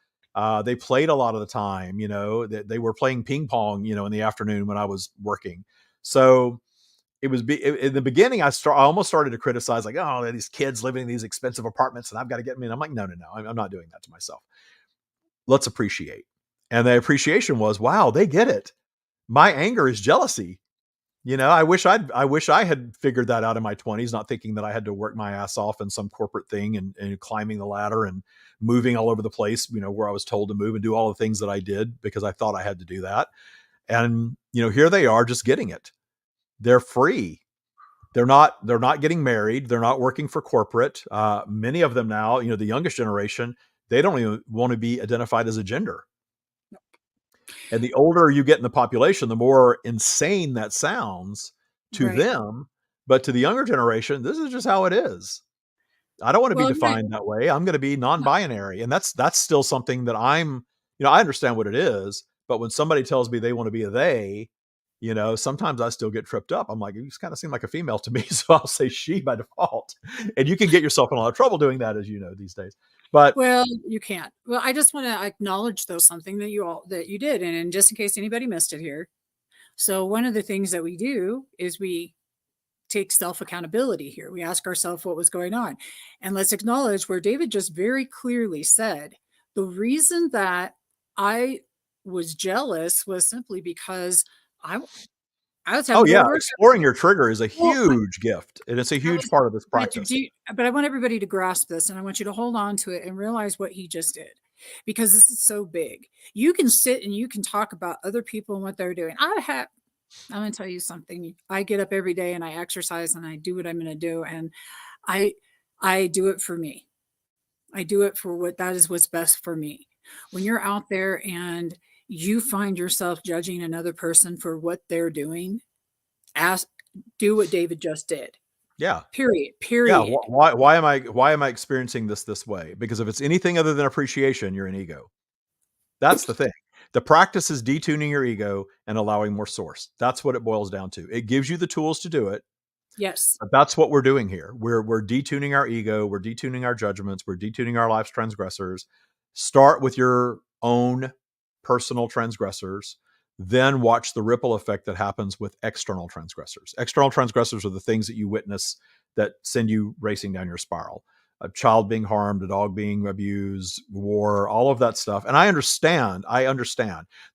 They played a lot of the time, they were playing ping pong, in the afternoon when I was working. So it was in the beginning, I almost started to criticize, like, oh, these kids living in these expensive apartments and I've got to get them in. I'm like, no, I'm not doing that to myself. Let's appreciate. And the appreciation was, wow, they get it. My anger is jealousy. I wish I had figured that out in my 20s, not thinking that I had to work my ass off in some corporate thing and climbing the ladder and moving all over the place, where I was told to move and do all the things that I did because I thought I had to do that. And, here they are just getting it. They're free. They're not getting married. They're not working for corporate. Many of them now, the youngest generation, they don't even want to be identified as a gender. And the older you get in the population, the more insane that sounds to them. But to the younger generation, this is just how it is. I don't want to be defined that way. I'm going to be non-binary. And that's still something that I understand what it is. But when somebody tells me they want to be a they, sometimes I still get tripped up. I'm like, you just kind of seem like a female to me. So I'll say she by default. And you can get yourself in a lot of trouble doing that, as you know, these days. But you can't. Well, I just want to acknowledge, though, something that you did. And just in case anybody missed it here. So one of the things that we do is we take self-accountability here. We ask ourselves what was going on. And let's acknowledge where David just very clearly said, the reason that I was jealous was simply because I was having exploring your trigger is a huge gift, and it's a huge part of this practice. But I want everybody to grasp this, and I want you to hold on to it and realize what he just did, because this is so big. You can sit and you can talk about other people and what they're doing. I'm going to tell you something. I get up every day and I exercise and I do what I'm going to do, and I do it for me. I do it for what's best for me. When you're out there and you find yourself judging another person for what they're doing, do what David just did. Yeah. Period. Yeah. Why am I experiencing this way? Because if it's anything other than appreciation, you're an ego. That's the thing. The practice is detuning your ego and allowing more source. That's what it boils down to. It gives you the tools to do it. Yes. But that's what we're doing here. We're detuning our ego. We're detuning our judgments. We're detuning our life's transgressors. Start with your own personal transgressors, then watch the ripple effect that happens with external transgressors. External transgressors are the things that you witness that send you racing down your spiral. A child being harmed, a dog being abused, war, all of that stuff. And I understand.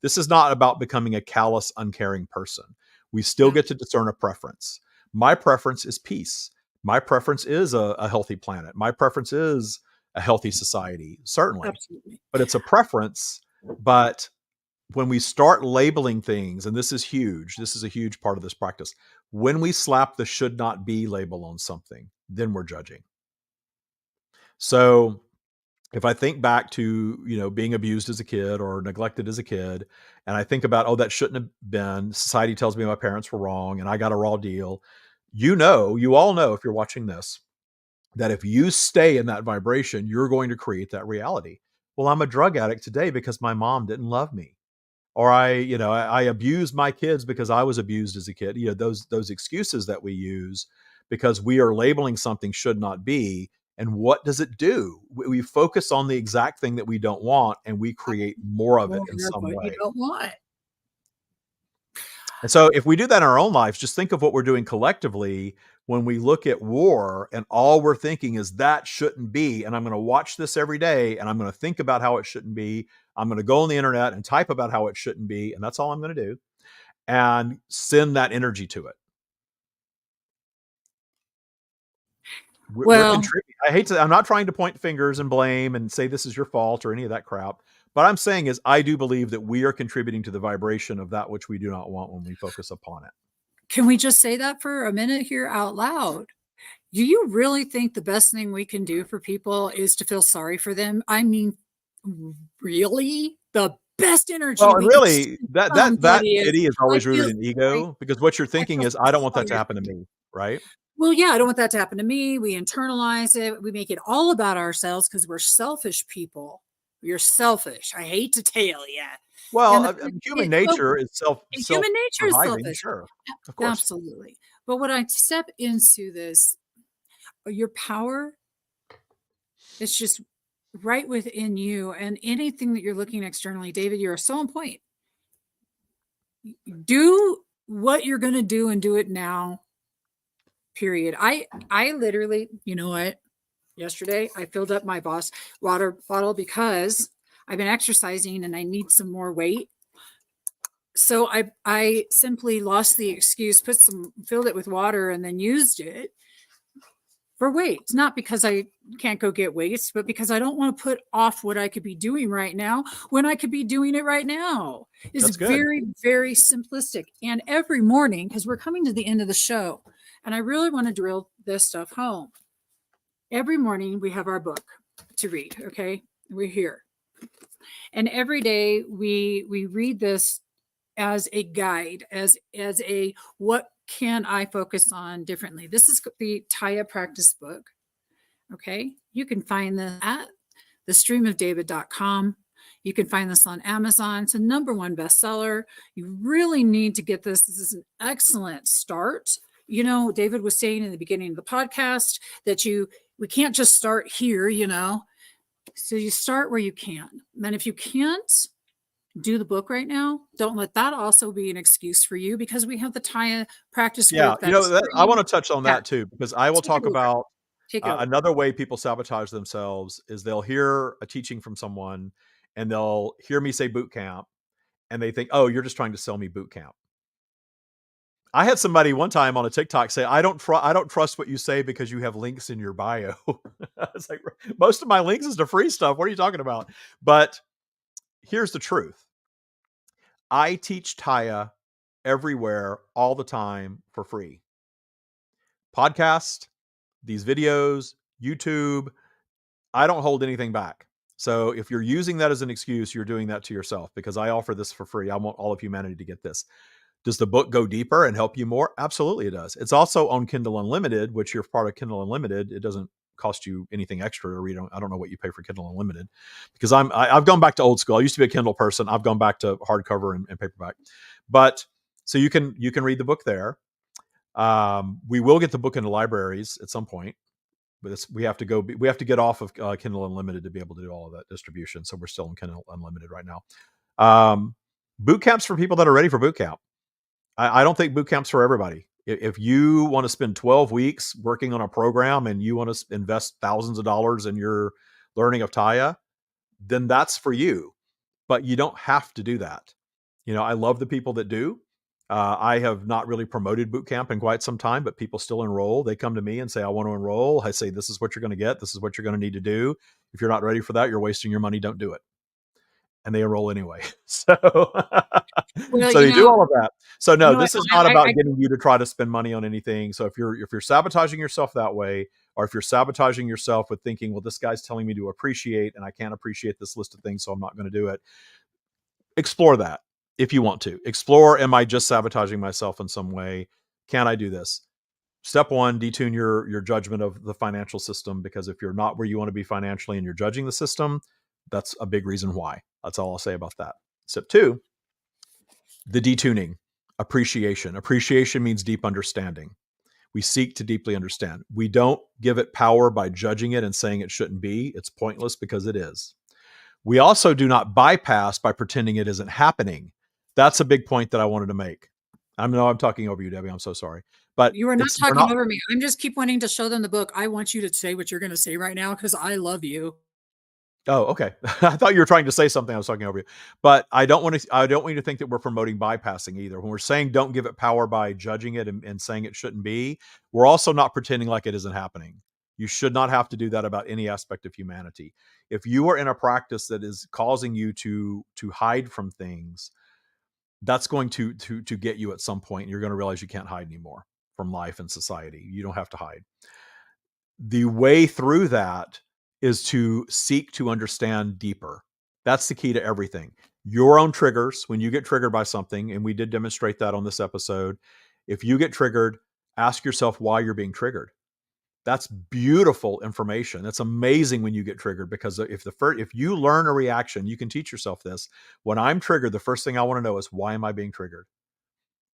This is not about becoming a callous, uncaring person. We still get to discern a preference. My preference is peace. My preference is a healthy planet. My preference is a healthy society, certainly. Absolutely. But it's a preference. But when we start labeling things, and this is huge, this is a huge part of this practice, when we slap the should not be label on something, then we're judging. So if I think back to, being abused as a kid or neglected as a kid, and I think about, that shouldn't have been, society tells me my parents were wrong and I got a raw deal. You all know, if you're watching this, that if you stay in that vibration, you're going to create that reality. Well, I'm a drug addict today because my mom didn't love me. Or I abused my kids because I was abused as a kid. Those excuses that we use because we are labeling something should not be. And what does it do? We focus on the exact thing that we don't want, and we create more of it in some way. You don't want. And so if we do that in our own lives, just think of what we're doing collectively when we look at war and all we're thinking is that shouldn't be. And I'm going to watch this every day and I'm going to think about how it shouldn't be. I'm going to go on the internet and type about how it shouldn't be. And that's all I'm going to do, and send that energy to it. We're contributing. I'm not trying to point fingers and blame and say this is your fault or any of that crap. But I'm saying is I do believe that we are contributing to the vibration of that which we do not want when we focus upon it. Can we just say that for a minute here out loud? Do you really think the best thing we can do for people is to feel sorry for them? I mean, really? The best energy Well, we really, that somebody is, pity is I always feel rooted in ego, sorry. because what you're I thinking feel is, I don't want that to sorry. happen to me, right? Well, yeah, I don't want that to happen to me. We internalize it. We make it all about ourselves because we're selfish people. We're selfish. I hate to tell you. Well, human nature is Human nature is self-providing, selfish. sure, of course. Absolutely. But when I step into this, your power, it's just right within you, and anything that you're looking externally. David, you're so on point. Do what you're going to do and do it now, period. I literally, you know what? Yesterday, I filled up my water bottle because I've been exercising and I need some more weight. So I simply lost the excuse, filled it with water and then used it for weights. Not because I can't go get weights, but because I don't want to put off what I could be doing right now when I could be doing it right now. It's very, very simplistic. And every morning, because we're coming to the end of the show, and I really want to drill this stuff home. Every morning we have our book to read. Okay. We're here. And every day we read this as a guide, as a, what can I focus on differently? This is the Tya Practice book. Okay. You can find this at thestreamofdavid.com. You can find this on Amazon. It's a #1 bestseller. You really need to get this. This is an excellent start. You know, David was saying in the beginning of the podcast that we can't just start here, you know. So you start where you can. And if you can't do the book right now, don't let that also be an excuse for you, because we have the Tya Practice Yeah, group. I want to touch on that too, because I will talk about another way people sabotage themselves is they'll hear a teaching from someone and they'll hear me say boot camp and they think, oh, you're just trying to sell me boot camp. I had somebody one time on a TikTok say, I don't trust what you say because you have links in your bio. It's like, most of my links is to free stuff. What are you talking about? But here's the truth. I teach Tya everywhere, all the time, for free. Podcast, these videos, YouTube, I don't hold anything back. So if you're using that as an excuse, you're doing that to yourself, because I offer this for free. I want all of humanity to get this. Does the book go deeper and help you more? Absolutely it does. It's also on Kindle Unlimited, which you're part of Kindle Unlimited. It doesn't cost you anything extra to read. I don't know what you pay for Kindle Unlimited, because I've gone back to old school. I used to be a Kindle person. I've gone back to hardcover and paperback. But so you can read the book there. We will get the book into libraries at some point, but we have to get off of Kindle Unlimited to be able to do all of that distribution. So we're still in Kindle Unlimited right now. Boot camps for people that are ready for boot camp. I don't think boot camp's for everybody. If you want to spend 12 weeks working on a program and you want to invest thousands of dollars in your learning of Tya, then that's for you. But you don't have to do that. You know, I love the people that do. I have not really promoted boot camp in quite some time, but people still enroll. They come to me and say, I want to enroll. I say, this is what you're going to get. This is what you're going to need to do. If you're not ready for that, you're wasting your money. Don't do it. And they enroll anyway. So, Well, so they do all of that. So no, this is not about getting you to try to spend money on anything. So if you're sabotaging yourself that way, or if you're sabotaging yourself with thinking, well, this guy's telling me to appreciate, and I can't appreciate this list of things, so I'm not going to do it. Explore that if you want to. Explore, am I just sabotaging myself in some way? Can I do this? Step 1, detune your judgment of the financial system, because if you're not where you want to be financially and you're judging the system, that's a big reason why. That's all I'll say about that. Step 2, the detuning. Appreciation. Appreciation means deep understanding. We seek to deeply understand. We don't give it power by judging it and saying it shouldn't be. It's pointless, because it is. We also do not bypass by pretending it isn't happening. That's a big point that I wanted to make. I know I'm talking over you, Debbie. I'm so sorry. But You are not we're talking over me. I'm just keep wanting to show them the book. I want you to say what you're going to say right now because I love you. Oh, okay. I thought you were trying to say something. I was talking over you, but I don't want you to think that we're promoting bypassing either. When we're saying don't give it power by judging it and saying it shouldn't be, we're also not pretending like it isn't happening. You should not have to do that about any aspect of humanity. If you are in a practice that is causing you to hide from things, that's going to get you at some point. You're going to realize you can't hide anymore from life and society. You don't have to hide. The way through that is to seek to understand deeper. That's the key to everything. Your own triggers, when you get triggered by something, and we did demonstrate that on this episode, if you get triggered, ask yourself why you're being triggered. That's beautiful information. That's amazing when you get triggered, because if you learn a reaction, you can teach yourself this. When I'm triggered, the first thing I want to know is, why am I being triggered?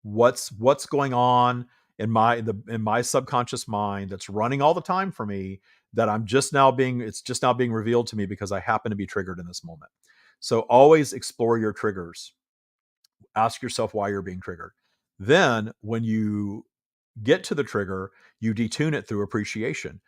What's going on in my subconscious mind that's running all the time for me, that it's just now being revealed to me because I happen to be triggered in this moment. So always explore your triggers. Ask yourself why you're being triggered. Then when you get to the trigger, you detune it through appreciation.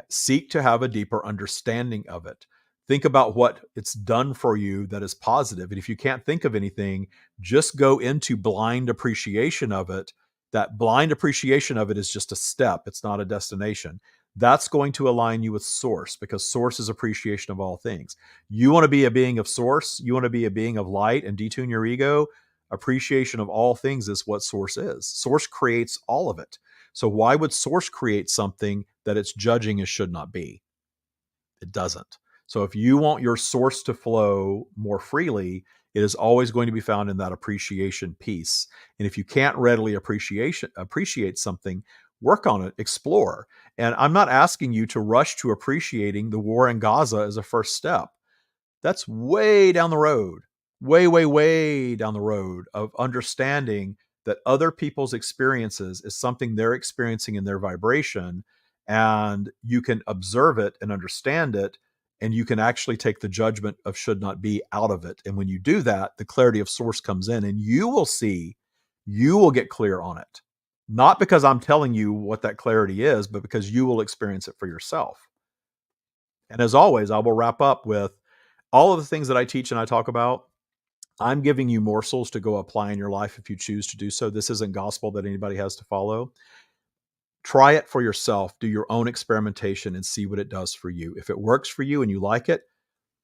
Seek to have a deeper understanding of it. Think about what it's done for you that is positive. And if you can't think of anything, just go into blind appreciation of it. That blind appreciation of it is just a step. It's not a destination. That's going to align you with source, because source is appreciation of all things. You want to be a being of source. You want to be a being of light and detune your ego. Appreciation of all things is what source is. Source creates all of it. So why would source create something that it's judging as should not be? It doesn't. So if you want your source to flow more freely, it is always going to be found in that appreciation piece. And if you can't readily appreciate something, work on it, explore. And I'm not asking you to rush to appreciating the war in Gaza as a first step. That's way down the road, way down the road of understanding that other people's experiences is something they're experiencing in their vibration, and you can observe it and understand it, and you can actually take the judgment of should not be out of it. And when you do that, the clarity of source comes in, and you will get clear on it. Not because I'm telling you what that clarity is, but because you will experience it for yourself. And as always, I will wrap up with all of the things that I teach and I talk about. I'm giving you morsels to go apply in your life if you choose to do so. This isn't gospel that anybody has to follow. Try it for yourself. Do your own experimentation and see what it does for you. If it works for you and you like it,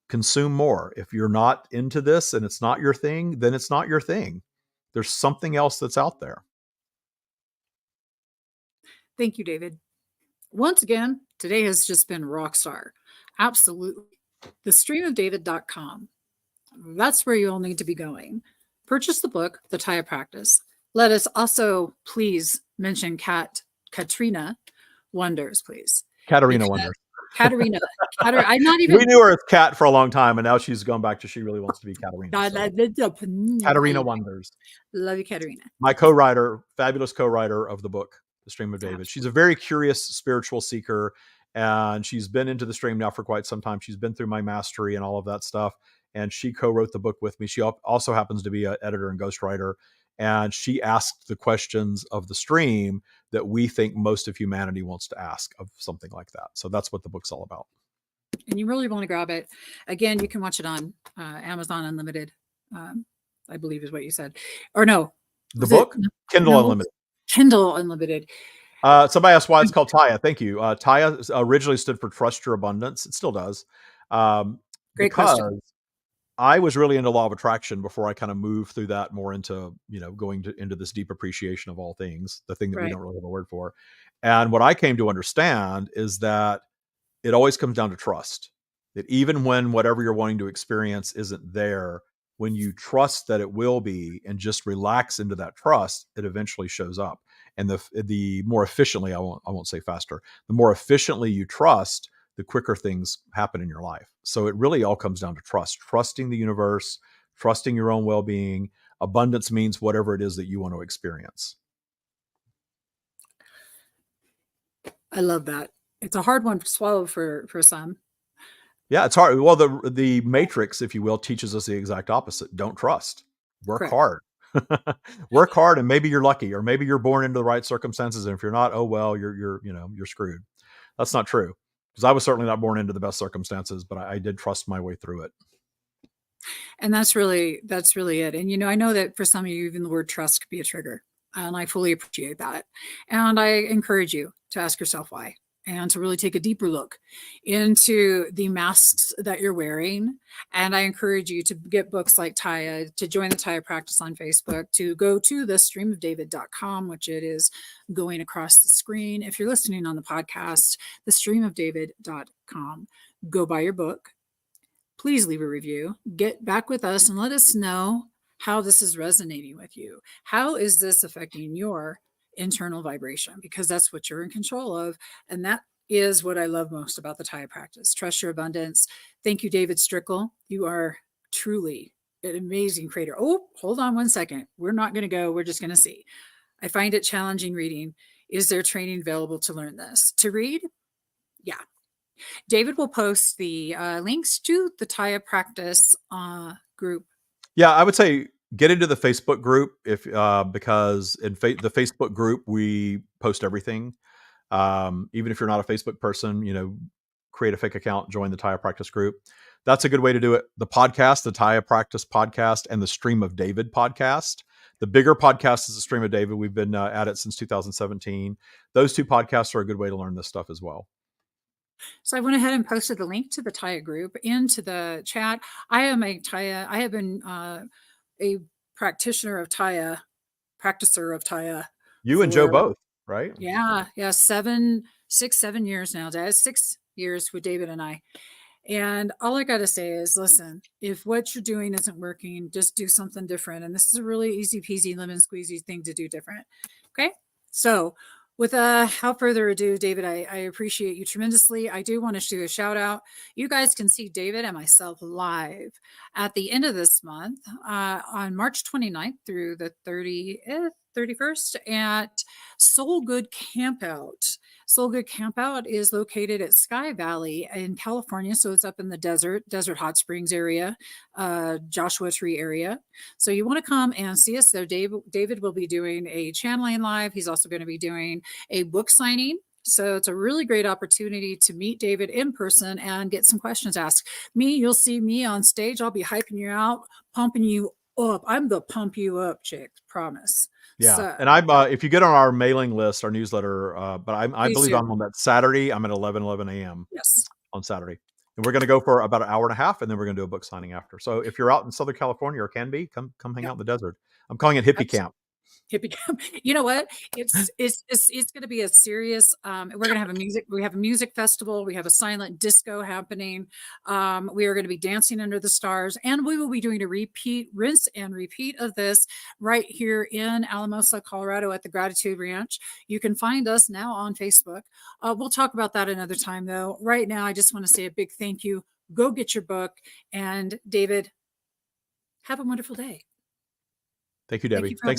consume more. If you're not into this and it's not your thing, then it's not your thing. There's something else that's out there. Thank you, David. Once again, today has just been rock star. Absolutely. thestreamofdavid.com. That's where you all need to be going. Purchase the book, The Tya Practice. Let us also please mention Katrina Wonders, please. Katarina Wonders. Katarina. I'm not even. We knew her as Kat for a long time, and now she's gone back to she really wants to be Katarina. So. Katarina Wonders. Love you, Katarina. My co-writer, fabulous co-writer of the book, The Stream of David. Absolutely. She's a very curious spiritual seeker, and she's been into the stream now for quite some time. She's been through my mastery and all of that stuff, and she co-wrote the book with me. She also happens to be an editor and ghostwriter, and she asked the questions of the stream that we think most of humanity wants to ask of something like that. So that's what the book's all about. And you really want to grab it. Again, you can watch it on Amazon Unlimited, I believe is what you said. Or no. The book? Kindle Unlimited. Kindle Unlimited. Somebody asked why it's called Tya. Thank you. Tya originally stood for Trust Your Abundance. It still does. Great question. I was really into law of attraction before I kind of moved through that more into, going into this deep appreciation of all things, the thing that we don't really have a word for. And what I came to understand is that it always comes down to trust. That even when whatever you're wanting to experience isn't there, when you trust that it will be and just relax into that trust, it eventually shows up. And the more efficiently, I won't say faster, the more efficiently you trust, the quicker things happen in your life. So it really all comes down to trust, trusting the universe, trusting your own well-being. Abundance means whatever it is that you want to experience. I love that. It's a hard one to swallow for some. Yeah, it's hard. Well, the matrix, if you will, teaches us the exact opposite. Don't trust. Work hard. Work hard and maybe you're lucky, or maybe you're born into the right circumstances. And if you're not, oh, well, you're screwed. That's not true, because I was certainly not born into the best circumstances, but I did trust my way through it. And that's really it. And, I know that for some of you, even the word trust could be a trigger, and I fully appreciate that. And I encourage you to ask yourself why, and to really take a deeper look into the masks that you're wearing. And I encourage you to get books like Tya, to join the Tya Practice on Facebook, to go to the streamofdavid.com, which it is going across the screen. If you're listening on the podcast, the streamofdavid.com, go buy your book. Please leave a review, get back with us, and let us know how this is resonating with you. How is this affecting your internal vibration? Because that's what you're in control of. And that is what I love most about the Tya Practice. Trust your abundance. Thank you, David Strickel. You are truly an amazing creator. Oh, hold on one second. We're not going to go. We're just going to see. I find it challenging reading. Is there training available to learn this? To read? Yeah. David will post the links to the Tya Practice group. Yeah, I would say get into the Facebook group because in the Facebook group we post everything. Even if you're not a Facebook person, create a fake account, join the Tya Practice group. That's a good way to do it. The podcast, the Tya Practice podcast, and the Stream of David podcast. The bigger podcast is the Stream of David. We've been at it since 2017. Those two podcasts are a good way to learn this stuff as well. So I went ahead and posted the link to the Tya group into the chat. I have been a practitioner of Tya, practicer of Tya. You and Joe both, right? Yeah. 7 years now. That's 6 years with David and I. And all I got to say is, listen, if what you're doing isn't working, just do something different. And this is a really easy peasy lemon squeezy thing to do different. Okay. So without further ado, David, I appreciate you tremendously. I do want to do a shout out. You guys can see David and myself live at the end of this month on March 29th through the 31st at Soul Good Campout. Soul Good Campout is located at Sky Valley in California. So it's up in the desert hot springs area, Joshua Tree area. So you want to come and see us there. David will be doing a channeling live. He's also going to be doing a book signing. So it's a really great opportunity to meet David in person and get some questions asked. You'll see me on stage. I'll be hyping you out, pumping you up. I'm the pump you up chick, promise. Yeah. So, and I'm, if you get on our mailing list, our newsletter, but I believe I'm on that Saturday. I'm at 11 a.m. Yes. On Saturday. And we're going to go for about an hour and a half, and then we're going to do a book signing after. So if you're out in Southern California or can be, come hang out in the desert. I'm calling it hippie camp. Hippie camp. You know what? It's going to be a serious. We're going to have we have a music festival. We have a silent disco happening. We are going to be dancing under the stars, and we will be doing a rinse and repeat of this right here in Alamosa, Colorado, at the Gratitude Ranch. You can find us now on Facebook. We'll talk about that another time, though. Right now, I just want to say a big thank you. Go get your book, and David, have a wonderful day. Thank you, Debbie. Thank you for Thanks.